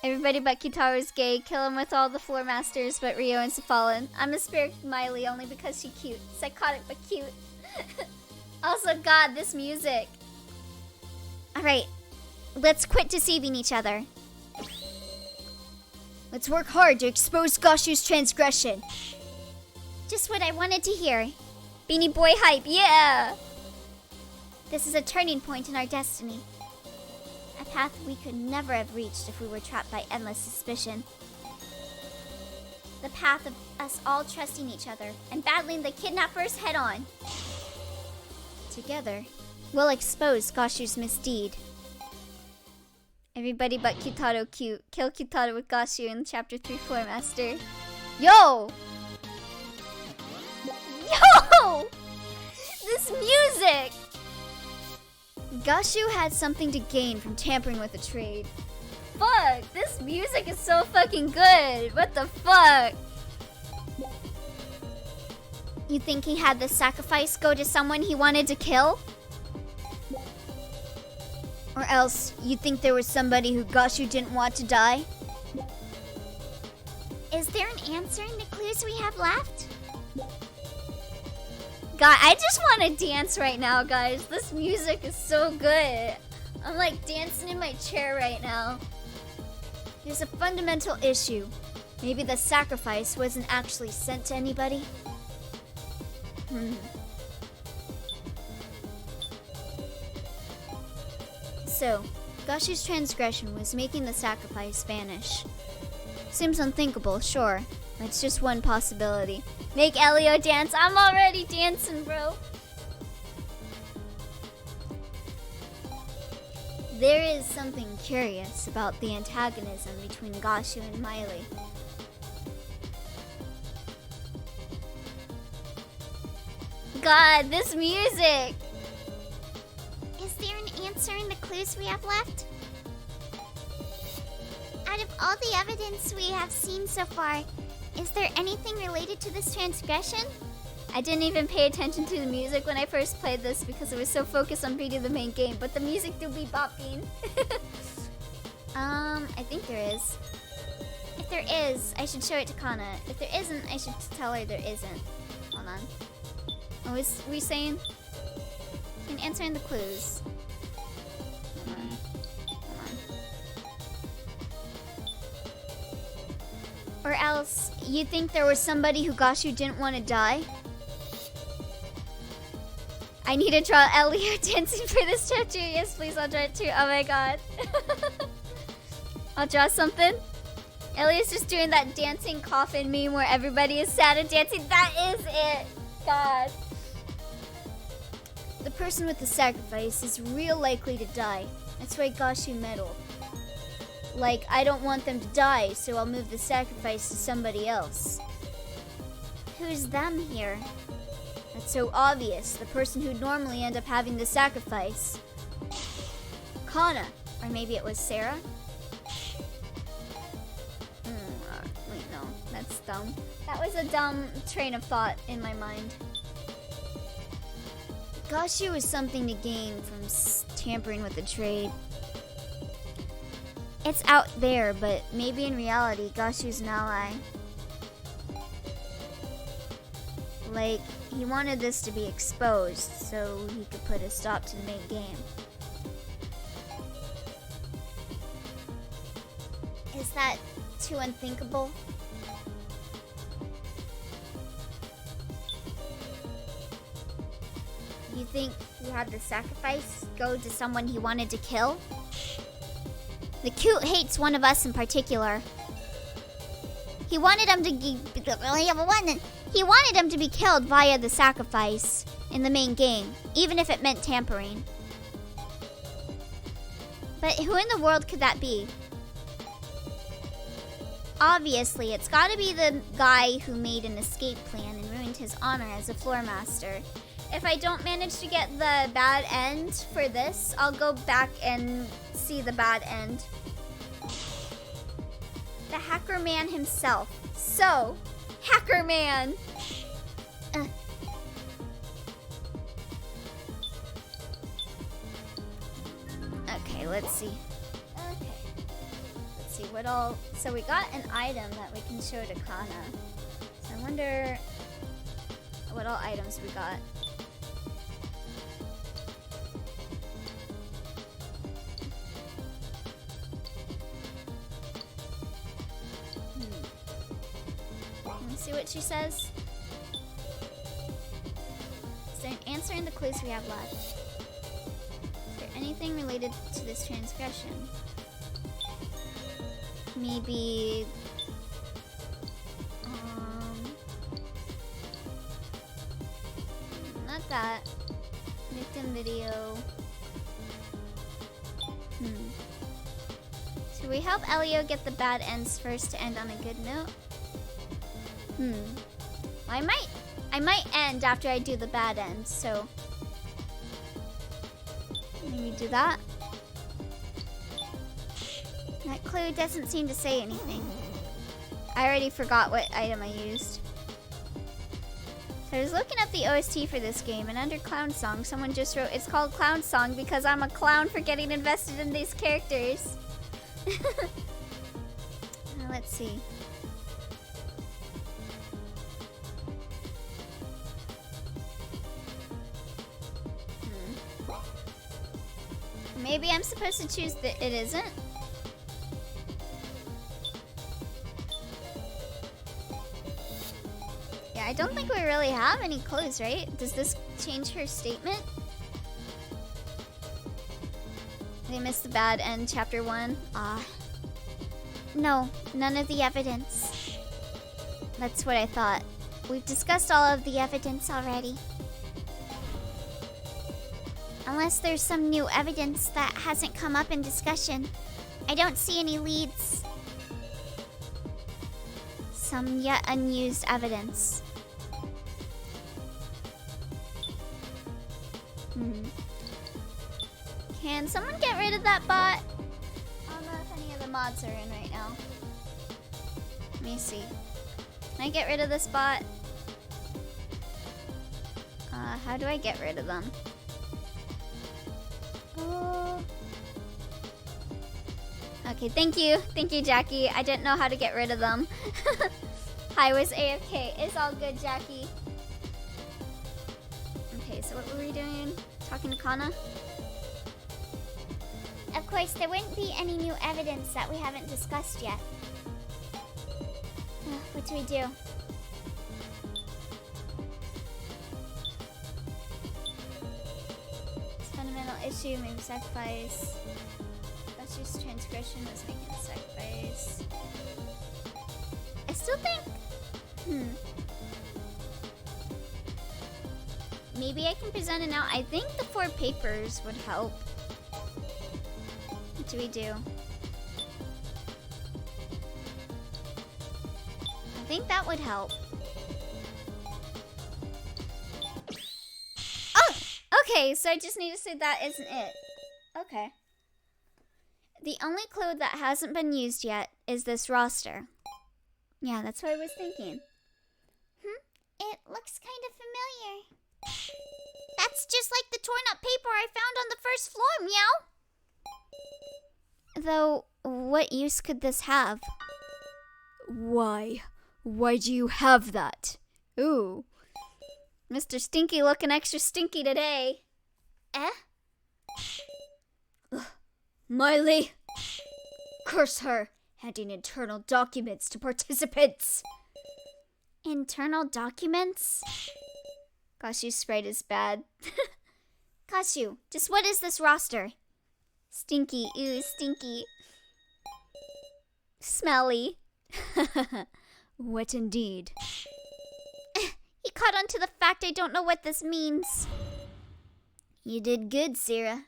Everybody but q-taro is gay. Kill him with all the floor masters but Rio and Fallen. I'm a spirit Miley only because she's cute. Psychotic but cute. Also, God, this music. Alright, let's quit deceiving each other. Let's work hard to expose Gashu's transgression. Just what I wanted to hear. Beanie Boy hype, yeah! This is a turning point in our destiny. A path we could never have reached if we were trapped by endless suspicion. The path of us all trusting each other and battling the kidnappers head on. Together, we'll expose Gashu's misdeed. Everybody but q-taro cute. Kill q-taro with Gashu in Chapter 3 Floor Master. Yo! Yo! This music! Gashu had something to gain from tampering with the trade. Fuck! This music is so fucking good! What the fuck? You think he had the sacrifice go to someone he wanted to kill? Or else, you think there was somebody who Gashu didn't want to die? Is there an answer in the clues we have left? God, I just want to dance right now, guys. This music is so good. I'm like dancing in my chair right now. There's a fundamental issue. Maybe the sacrifice wasn't actually sent to anybody? So, Gashu's transgression was making the sacrifice vanish. Seems unthinkable, sure. It's just one possibility. Make Elio dance. I'm already dancing, bro. There is something curious about the antagonism between Gashu and Miley. God, this music! Is there an answer in the clues we have left? Out of all the evidence we have seen so far, is there anything related to this transgression? I didn't even pay attention to the music when I first played this because I was so focused on beating the main game, but the music do be bopping. I think there is. If there is, I should show it to Kana. If there isn't, I should tell her there isn't. Hold on. What was we saying? And answering the clues. Hold on. Or else, you think there was somebody who Gashu didn't want to die? I need to draw Elio dancing for this chapter. Yes, please, I'll draw it too. Oh my god. I'll draw something. Elio's just doing that dancing coffin meme where everybody is sad and dancing. That is it. God. The person with the sacrifice is real likely to die. That's why Gashu meddled. Like, I don't want them to die, so I'll move the sacrifice to somebody else. Who's them here? That's so obvious. The person who'd normally end up having the sacrifice. Kana. Or maybe it was Sarah? Wait, no. That's dumb. That was a dumb train of thought in my mind. Gashu was something to gain from tampering with the trade. It's out there, but maybe in reality, Gashu's an ally. Like, he wanted this to be exposed so he could put a stop to the main game. Is that too unthinkable? You think he had the sacrifice go to someone he wanted to kill? The Coot hates one of us in particular. He wanted him to be killed via the sacrifice in the main game, even if it meant tampering. But who in the world could that be? Obviously, it's gotta be the guy who made an escape plan and ruined his honor as a floor master. If I don't manage to get the bad end for this, I'll go back and see the bad end. The Hacker Man himself. So, Hacker Man! Okay, let's see. Let's see what all... So we got an item that we can show to Kana. So I wonder what all items we got. See what she says? Is there an answer in the clues we have left? Is there anything related to this transgression? Maybe... not that. Victim video. Should we help Elio get the bad ends first to end on a good note? I might end after I do the bad end, so maybe do that. That clue doesn't seem to say anything. I already forgot what item I used. So I was looking up the OST for this game, and under Clown Song, someone just wrote, it's called Clown Song because I'm a clown for getting invested in these characters. Now, let's see. Maybe I'm supposed to choose that it isn't. Yeah, I don't think we really have any clues, right? Does this change her statement? They missed the bad end, chapter 1. No, none of the evidence. That's what I thought. We've discussed all of the evidence already. Unless there's some new evidence that hasn't come up in discussion. I don't see any leads. Some yet unused evidence. Can someone get rid of that bot? I don't know if any of the mods are in right now. Let me see. Can I get rid of this bot? How do I get rid of them? Okay, thank you. Thank you, Jackie. I didn't know how to get rid of them. I was AFK. It's all good, Jackie. Okay, so what were we doing? Talking to Kana? Of course, there wouldn't be any new evidence that we haven't discussed yet. What do we do? It's a fundamental issue, maybe sacrifice. That's just transgression was making a sacrifice. I still think... Maybe I can present it now. I think the 4 papers would help. What do we do? I think that would help. Oh! Okay, so I just need to say that isn't it. Okay. The only clue that hasn't been used yet is this roster. Yeah, that's what I was thinking. It looks kind of familiar. That's just like the torn up paper I found on the first floor, Meow. Though, what use could this have? Why? Why do you have that? Ooh. Mr. Stinky looking extra stinky today. Miley! Curse her! Handing internal documents to participants! Internal documents? Kashu's sprite is bad. Kashu, just what is this roster? Stinky, ew, stinky. Smelly. What indeed? He caught on to the fact I don't know what this means. You did good, Sarah.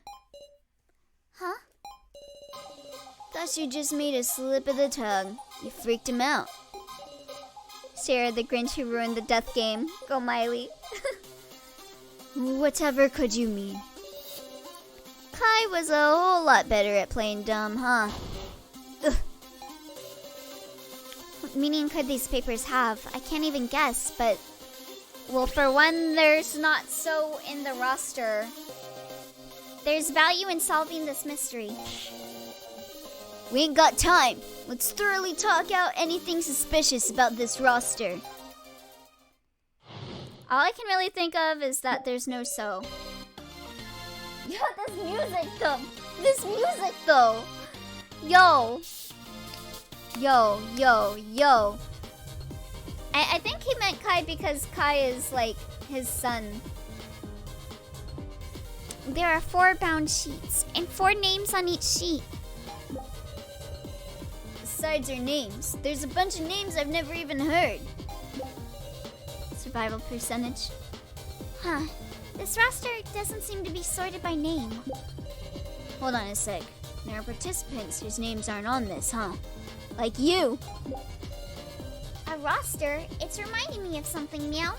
Huh? Kashu just made a slip of the tongue. You freaked him out. Sarah, the Grinch who ruined the death game. Go, Miley. Whatever could you mean? Kai was a whole lot better at playing dumb, huh? Ugh. What meaning could these papers have? I can't even guess, but... Well, for one, there's not so in the roster. There's value in solving this mystery. We ain't got time. Let's thoroughly talk out anything suspicious about this roster. All I can really think of is that there's no so. Yo, this music though. This music though. Yo. Yo, yo, yo. I think he meant Kai because Kai is like his son. There are 4 bound sheets and 4 names on each sheet. Besides their names, there's a bunch of names I've never even heard. Survival percentage. Huh. This roster doesn't seem to be sorted by name. Hold on a sec. There are participants whose names aren't on this, huh? Like you. A roster? It's reminding me of something, Meow.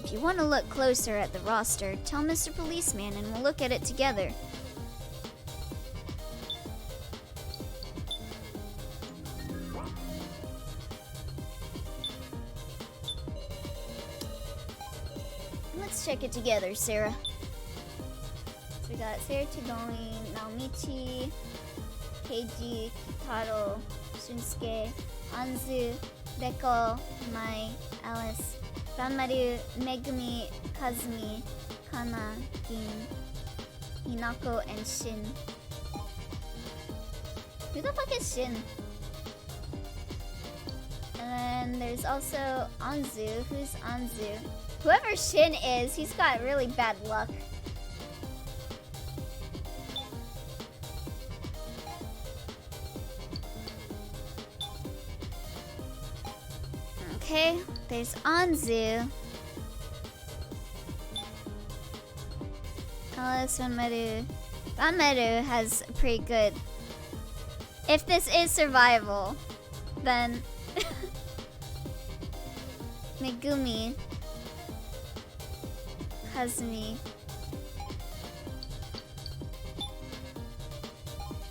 If you want to look closer at the roster, tell Mr. Policeman and we'll look at it together. Let's check it together, Sarah. So we got Sarah Tigoni, Naomichi, Keiji, Kitaro, Shunsuke, Anzu, Beko, Mai, Alice, Ranmaru, Megami, Kazumi, Kana, Gin, Hinako, and Shin. Who the fuck is Shin? And then there's also Anzu. Who's Anzu? Whoever Shin is, he's got really bad luck. Okay, there's Anzu. Alice, Ranmaru. Ranmaru has a pretty good... If this is survival, then... Megumi. Kazumi.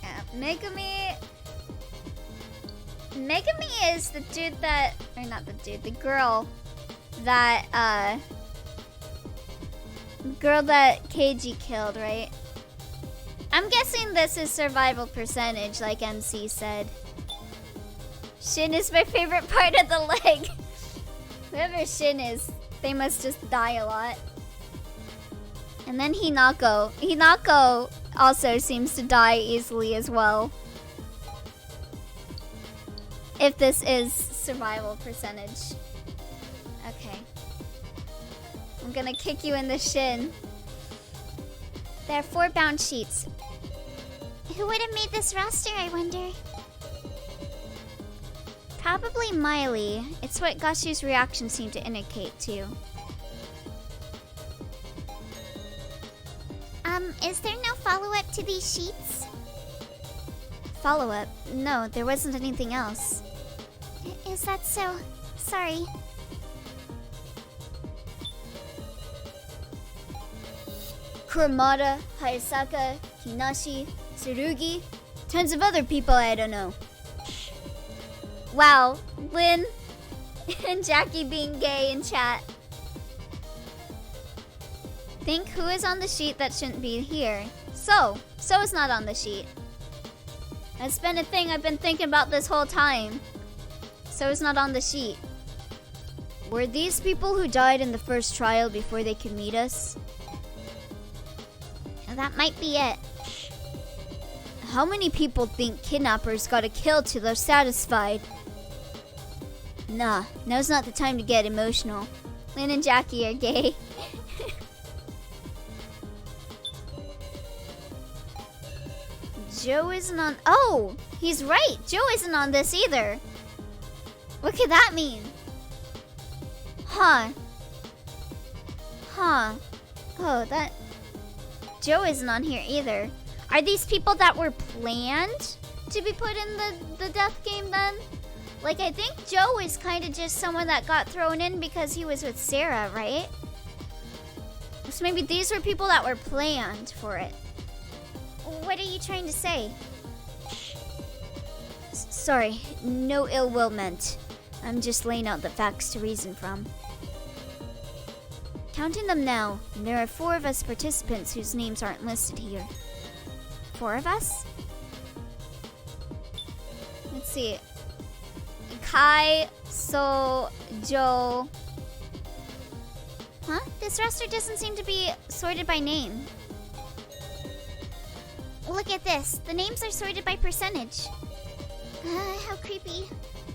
Yeah, Megumi... Megami is the dude that... Or not the dude, the girl that, girl that Keiji killed, right? I'm guessing this is survival percentage, like MC said. Shin is my favorite part of the leg. Whoever Shin is, they must just die a lot. And then Hinako. Hinako also seems to die easily as well. If this is survival percentage. Okay. I'm gonna kick you in the shin. There are 4 bound sheets. Who would have made this roster, I wonder? Probably Miley. It's what Gashu's reaction seemed to indicate, too. Is there no follow-up to these sheets? Follow-up? No, there wasn't anything else. Is that so? Sorry. Kurumada, Hayasaka, Hinashi, Tsurugi, tons of other people I don't know. Wow, Lynn and Jackie being gay in chat. Think who is on the sheet that shouldn't be here. So is not on the sheet. That's been a thing I've been thinking about this whole time. So is not on the sheet. Were these people who died in the first trial before they could meet us? That might be it. How many people think kidnappers gotta kill till they're satisfied? Nah, now's not the time to get emotional. Lynn and Jackie are gay. Joe isn't on... Oh! He's right! Joe isn't on this either! What could that mean? Huh. Oh, that... Joe isn't on here either. Are these people that were planned to be put in the death game then? Like, I think Joe is kind of just someone that got thrown in because he was with Sarah, right? So maybe these were people that were planned for it. What are you trying to say? Sorry, no ill will meant. I'm just laying out the facts to reason from. Counting them now, there are 4 of us participants whose names aren't listed here. 4 of us? Let's see. Kai, So, Joe. Huh? This roster doesn't seem to be sorted by name. Look at this. The names are sorted by percentage. How creepy.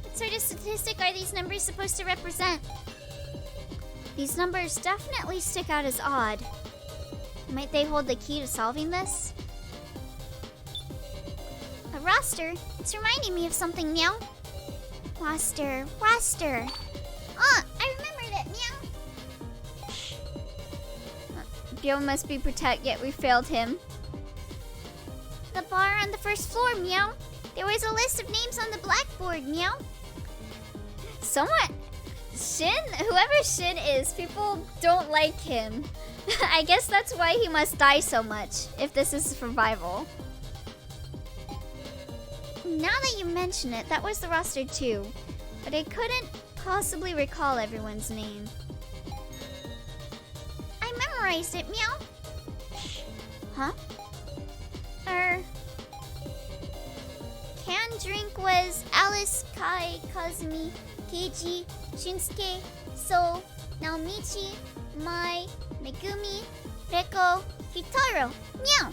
What sort of statistic are these numbers supposed to represent? These numbers definitely stick out as odd. Might they hold the key to solving this? A roster? It's reminding me of something, meow. Roster. Ah, I remembered it, meow. Joe must be protect, yet we failed him. The bar on the first floor, meow. There was a list of names on the blackboard, meow. Whoever Shin is, people don't like him. I guess that's why he must die so much, if this is survival. Now that you mention it, that was the roster too. But I couldn't possibly recall everyone's name. I memorized it, meow. Huh? Canned drink was Alice, Kai, Kazumi, Keiji, Shunsuke, So, Naomichi, Mai, Megumi, Reko, q-taro, meow.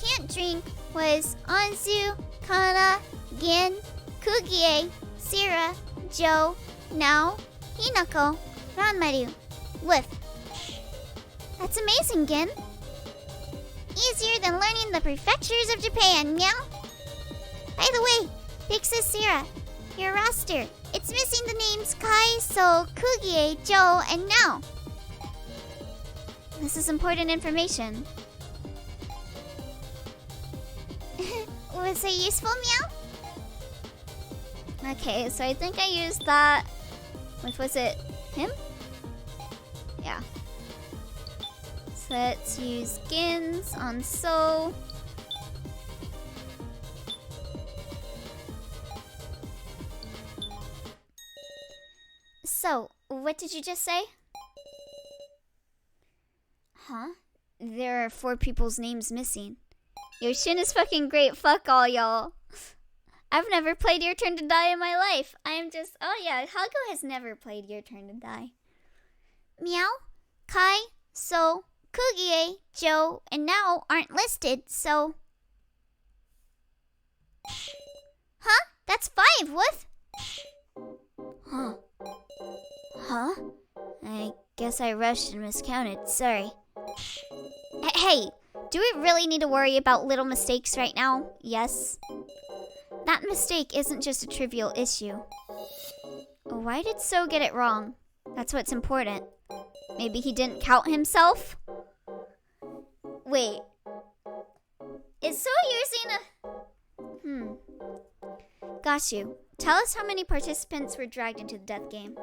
Can't drink was Anzu, Kana, Gin, Kugie, Sira, Joe, Nao, Hinako, Ranmaru, Woof. That's amazing, Gin. Easier than learning the prefectures of Japan, meow. By the way, Big Sis Sira, your roster. It's missing the names Kai, So, Kugie, Joe, and Nao. This is important information. Was it useful, Meow? Okay, so I think I used that with, was it him? Yeah. So let's use Gins on So. So, what did you just say? Huh? There are 4 people's names missing. Yo, Shin is fucking great. Fuck all y'all. I've never played Your Turn to Die in my life. I'm just... Oh yeah, Hago has never played Your Turn to Die. Meow, Kai, So, Kugie, Joe, and Now aren't listed, so... Huh? That's 5, Woof. Huh? I guess I rushed and miscounted. Sorry. Hey, do we really need to worry about little mistakes right now? Yes. That mistake isn't just a trivial issue. Why did So get it wrong? That's what's important. Maybe he didn't count himself? Wait. Is So using a... Got you. Tell us how many participants were dragged into the death game.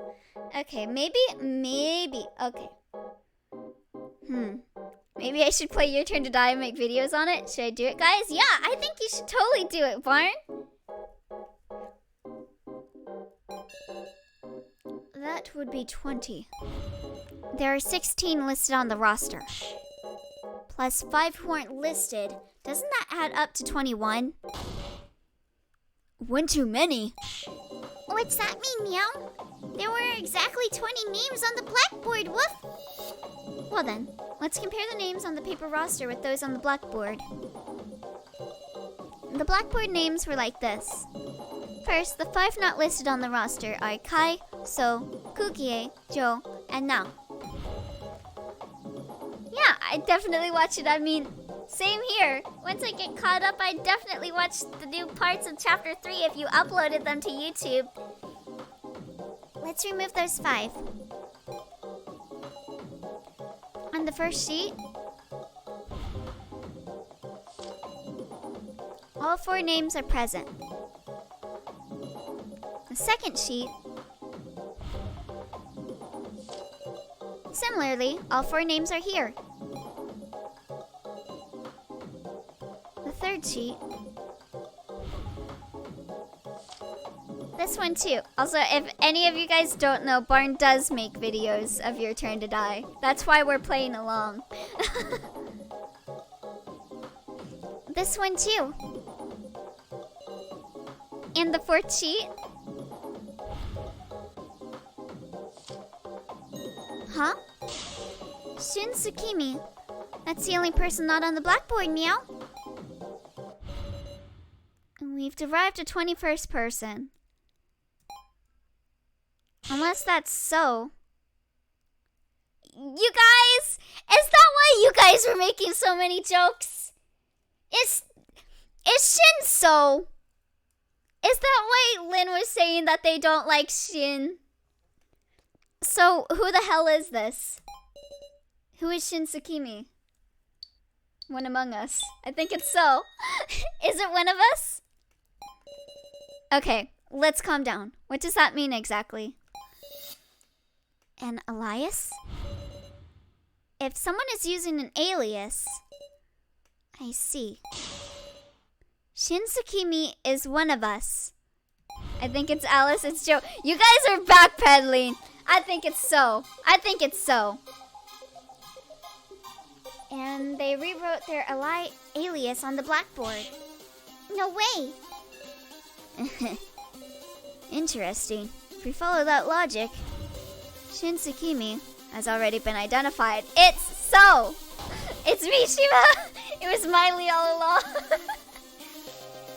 Okay, maybe. Okay. Maybe I should play Your Turn to Die and make videos on it. Should I do it, guys? Yeah, I think you should totally do it, Barn. That would be 20. There are 16 listed on the roster. Plus 5 who aren't listed. Doesn't that add up to 21? One too many. What's that mean, Meow? There were exactly 20 names on the blackboard, Woof. Well then, let's compare the names on the paper roster with those on the blackboard. The blackboard names were like this. First, the 5 not listed on the roster are Kai, So, Kukie, Joe, and Now. Yeah, I definitely watch it. I mean, same here. Once I get caught up, I definitely watch the new parts of Chapter 3 if you uploaded them to YouTube. Let's remove those 5. On the first sheet, all 4 names are present. The second sheet, similarly, all 4 names are here. The third sheet, this one too. Also, if any of you guys don't know, Barn does make videos of Your Turn to Die. That's why we're playing along. This one too. And the fourth sheet. Huh? Shin Tsukimi. That's the only person not on the blackboard, Meow. We've derived a 21st person. Unless that's So. You guys! Is that why you guys were making so many jokes? Is Shin So? Is that why Lynn was saying that they don't like Shin? So, who the hell is this? Who is Shin Tsukimi? One among us. I think it's So. Is it one of us? Okay, let's calm down. What does that mean exactly? An alias? If someone is using an alias... I see. Shin Tsukimi is one of us. I think it's Alice, it's Joe. You guys are backpedaling. I think it's So. I think it's So. And they rewrote their alias on the blackboard. No way. Interesting. If we follow that logic, Shin Tsukimi has already been identified. It's So! It's me, Shiva! It was Miley all along.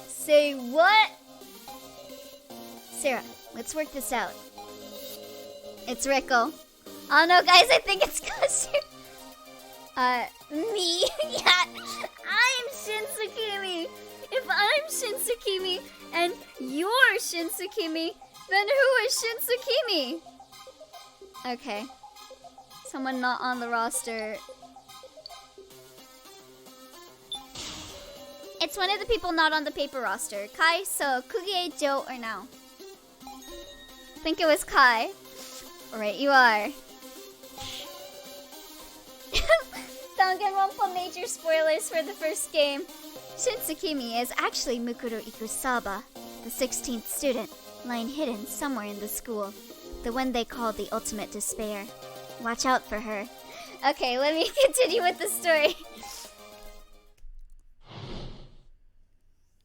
Say what? Sarah, let's work this out. It's Rickle. Oh no, guys, I think it's because me? Yeah, I'm Shin Tsukimi. If I'm Shin Tsukimi and you're Shin Tsukimi, then who is Shin Tsukimi? Okay. Someone not on the roster It's one of the people not on the paper roster. Kai, So, Kugie, Joe, or now? I think it was Kai. Alright, you are. Danganronpa major spoilers for the first game. Shin Tsukimi is actually Mukuro Ikusaba, the 16th student, lying hidden somewhere in the school. The one they call the ultimate despair. Watch out for her. Okay, let me continue with the story.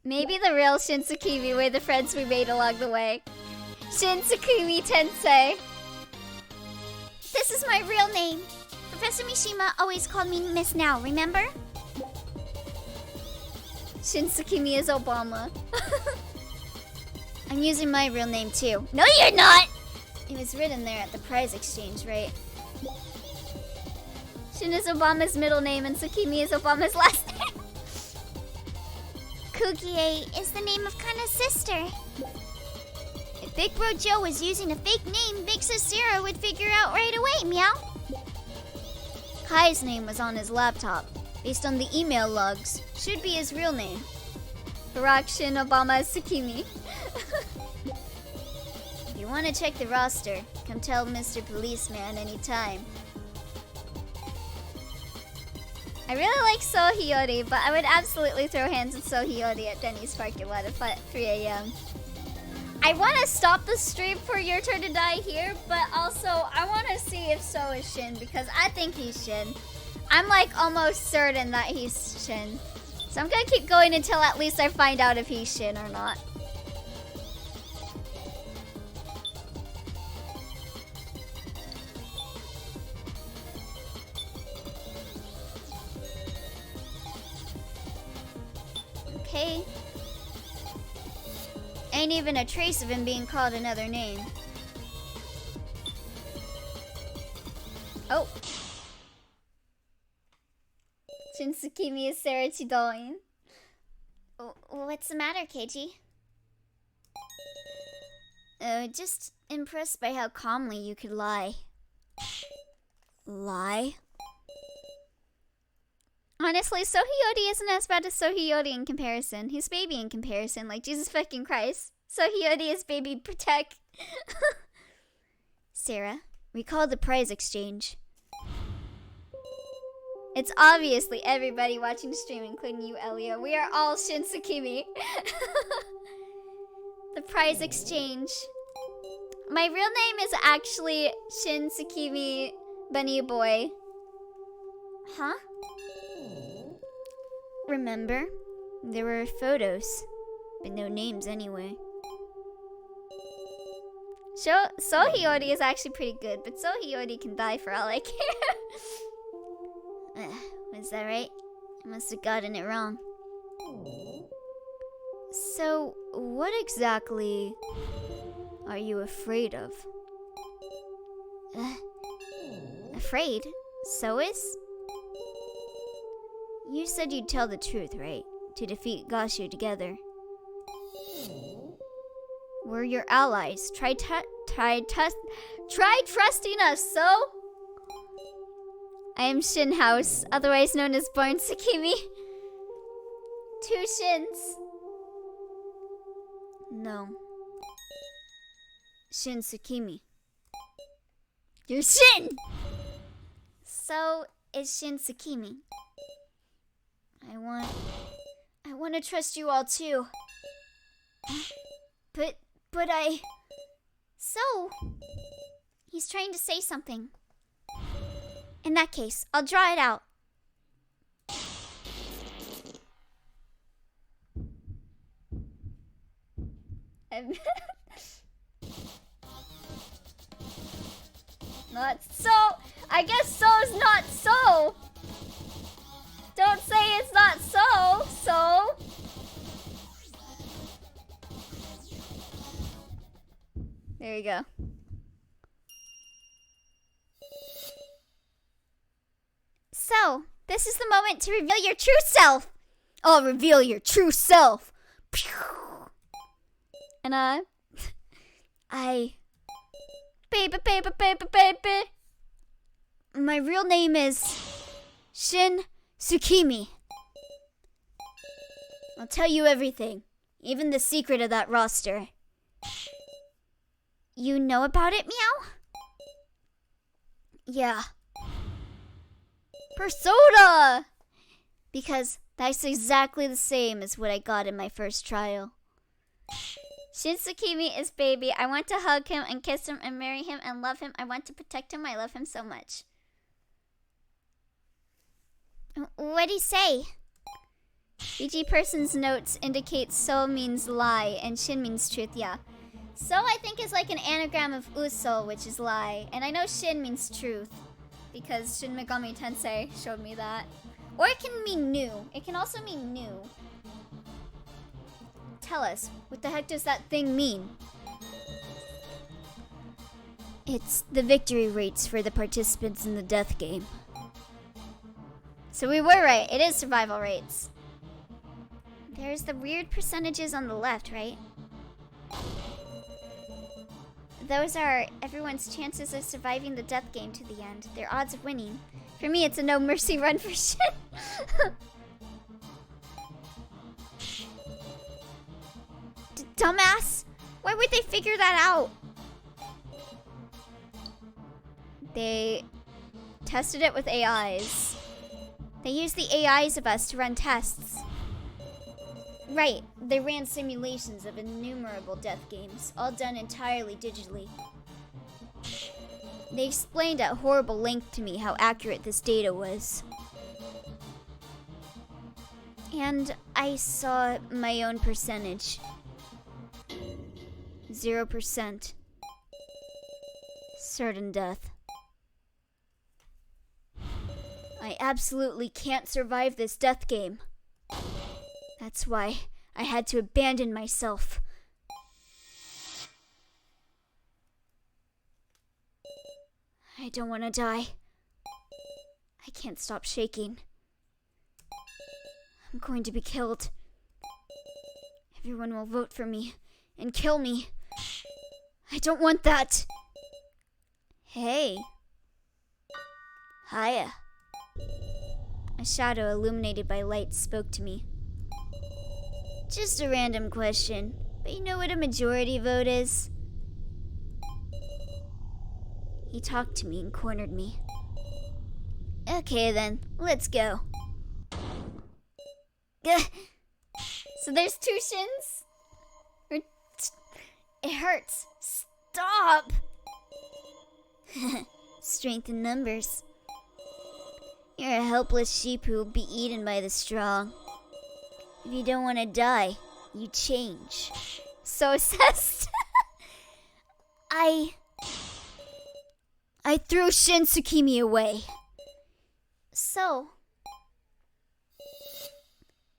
Maybe the real Shin Tsukimi were the friends we made along the way. Shin Tsukimi Tensei. This is my real name. Professor Mishima always called me Miss Now, remember? Shin Tsukimi is Obama. I'm using my real name too. No, you're not! It was written there at the prize exchange, right? Shin is Obama's middle name and Tsukimi is Obama's last name. Kugie is the name of Kana's sister. If Big Bro Joe was using a fake name, Big Sis Sarah would figure out right away, meow. Kai's name was on his laptop, based on the email logs. Should be his real name. Barack Shin Obama Tsukimi. If you want to check the roster, come tell Mr. Policeman anytime. I really like So Hiyori, but I would absolutely throw hands with So Hiyori at Denny's parking lot at 3 a.m. I want to stop the stream for Your Turn to Die here, but also I want to see if So is Shin, because I think he's Shin. I'm like almost certain that he's Shin. So I'm gonna keep going until at least I find out if he's Shin or not. Okay. Ain't even a trace of him being called another name. Oh. Shin Tsukimi is Sarah Chidoin. What's the matter, Keiji? Just impressed by how calmly you could lie. Lie? Honestly, Sohiyori isn't as bad as Sohiyori in comparison. He's baby in comparison, like Jesus fucking Christ. Sohiyori is baby protect. Sarah, recall the prize exchange. It's obviously everybody watching the stream, including you, Elio. We are all Shin Tsukimi. The prize exchange. My real name is actually Shin Tsukimi Bunnieboy. Huh? Remember? There were photos, but no names anyway. Sohiyori is actually pretty good, but Sohiyori can die for all I care. Was that right? I must have gotten it wrong. So, what exactly are you afraid of? Afraid? So is? You said you'd tell the truth, right? To defeat Gashu together. We're your allies. Try trusting us, so? I am Shin House, otherwise known as Born Tsukimi. 2 Shins. No. Shin Tsukimi. You're Shin! So is Shin Tsukimi. I want to trust you all too. But So, he's trying to say something. In that case, I'll draw it out. Not so. I guess so is not so. Don't say it's not so. So. There you go. So, this is the moment to reveal your true self. I'll reveal your true self. And baby. My real name is Shin Tsukimi. I'll tell you everything. Even the secret of that roster. You know about it, Meow? Yeah. Persona! Because that's exactly the same as what I got in my first trial. Shin Tsukimi is baby. I want to hug him and kiss him and marry him and love him. I want to protect him. I love him so much. What'd he say? BG person's notes indicate so means lie and Shin means truth, yeah. So I think is like an anagram of uso, which is lie. And I know Shin means truth because Shin Megami Tensei showed me that. Or it can mean new. It can also mean new. Tell us, what the heck does that thing mean? It's the victory rates for the participants in the death game. So we were right. It is survival rates. There's the weird percentages on the left, right? Those are everyone's chances of surviving the death game to the end. Their odds of winning. For me, it's a no mercy run for Shin. Dumbass! Why would they figure that out? They tested it with AIs. They used the AIs of us to run tests. Right, they ran simulations of innumerable death games, all done entirely digitally. They explained at horrible length to me how accurate this data was. And I saw my own percentage. 0%. Certain death. I absolutely can't survive this death game. That's why I had to abandon myself. I don't want to die. I can't stop shaking. I'm going to be killed. Everyone will vote for me and kill me. I don't want that. Hey. Hiya. A shadow illuminated by light spoke to me. Just a random question, but you know what a majority vote is? He talked to me and cornered me. Okay then, let's go. So there's two Shins? It hurts. Stop! Strength in numbers. You're a helpless sheep who will be eaten by the strong. If you don't want to die, you change. So assessed. I threw Shin Tsukimi away. So?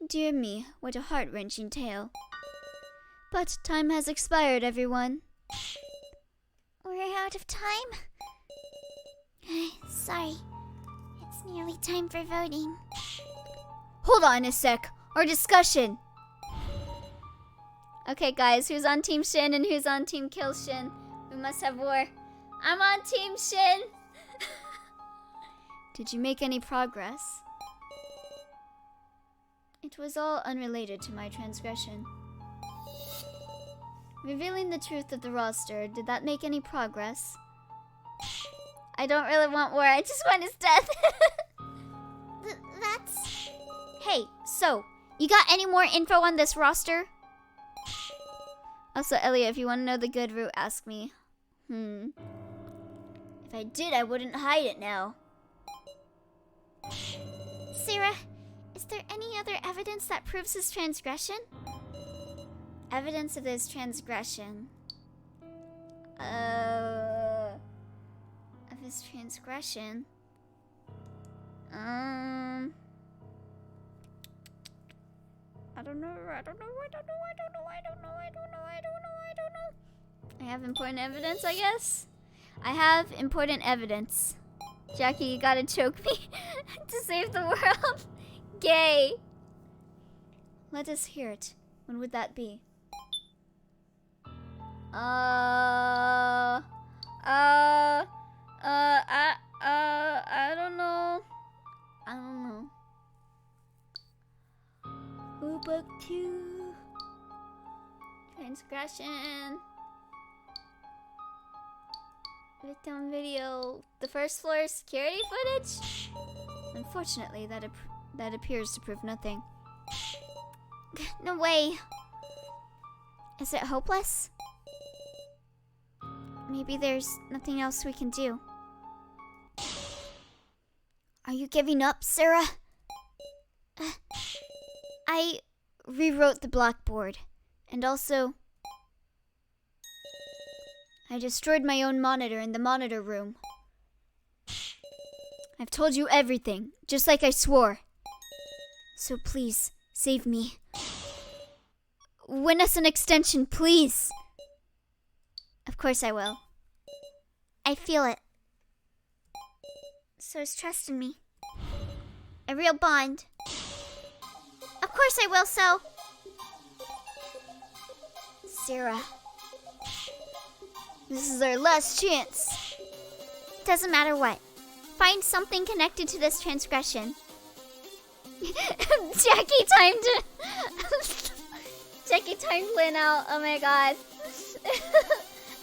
Dear me, what a heart-wrenching tale. But time has expired, everyone. We're out of time? Sorry. It's nearly time for voting. Hold on a sec. Our discussion. Okay, guys, who's on Team Shin and who's on Team Kill Shin? We must have war. I'm on Team Shin. Did you make any progress? It was all unrelated to my transgression. Revealing the truth of the roster, did that make any progress? I don't really want war, I just want his death. That's... Hey, so, you got any more info on this roster? Also, Elliot, if you want to know the good route, ask me. If I did, I wouldn't hide it now. Sarah, is there any other evidence that proves his transgression? Evidence of his transgression. Of his transgression? I don't know. I have important evidence, I guess? I have important evidence. Jackie, you gotta choke me to save the world. Gay. Let us hear it. When would that be? I don't know. Who but 2. Transgression. Victim video. The first floor security footage? Unfortunately, that appears to prove nothing. No way. Is it hopeless? Maybe there's nothing else we can do. Are you giving up, Sarah? I rewrote the blackboard. And also, I destroyed my own monitor in the monitor room. I've told you everything, just like I swore. So please, save me. Win us an extension, please. Of course I will. I feel it. So is trust in me. A real bond. Of course I will, so. Sarah. This is our last chance. Doesn't matter what. Find something connected to this transgression. Jackie timed Lynn out. Oh my god.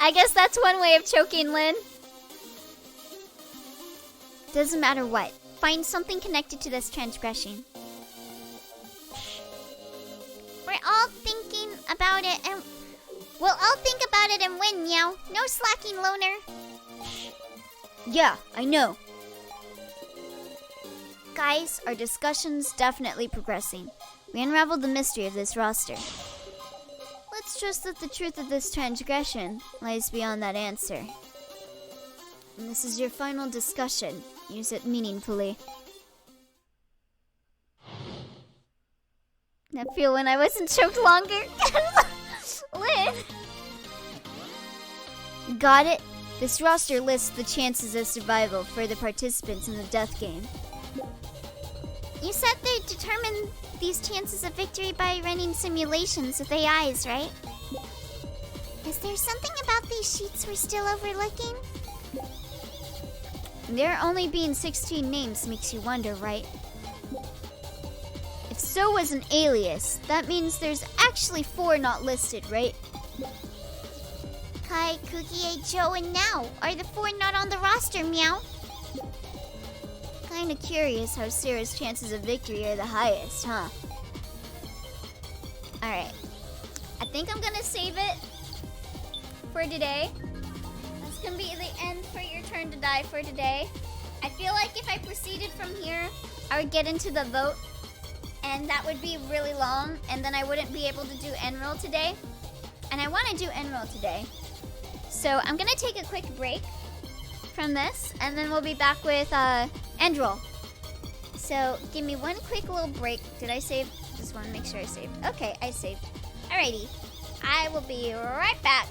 I guess that's one way of choking Lynn. Doesn't matter what. Find something connected to this transgression. We're all thinking about it and we'll all think about it and win, Meow. No slacking, Loner. Yeah, I know. Guys, our discussion's definitely progressing. We unraveled the mystery of this roster. Let's trust that the truth of this transgression lies beyond that answer. And this is your final discussion. Use it meaningfully. That feel when I wasn't choked longer. Lynn! Got it? This roster lists the chances of survival for the participants in the death game. You said they determine these chances of victory by running simulations with AIs, right? Is there something about these sheets we're still overlooking? There only being 16 names makes you wonder, right? If so was an alias, that means there's actually 4 not listed, right? Kai, Kukie, Joe, and Now are the 4 not on the roster, Meow. Kinda curious how Sarah's chances of victory are the highest, huh? Alright. I think I'm gonna save it for today. That's gonna be the end for your turn to die for today. I feel like if I proceeded from here, I would get into the vote, and that would be really long, and then I wouldn't be able to do end roll today. And I want to do end roll today. So I'm gonna take a quick break from this, and then we'll be back with end roll. So give me one quick little break. Did I save? Just want to make sure I saved. Okay, I saved. Alrighty. I will be right back.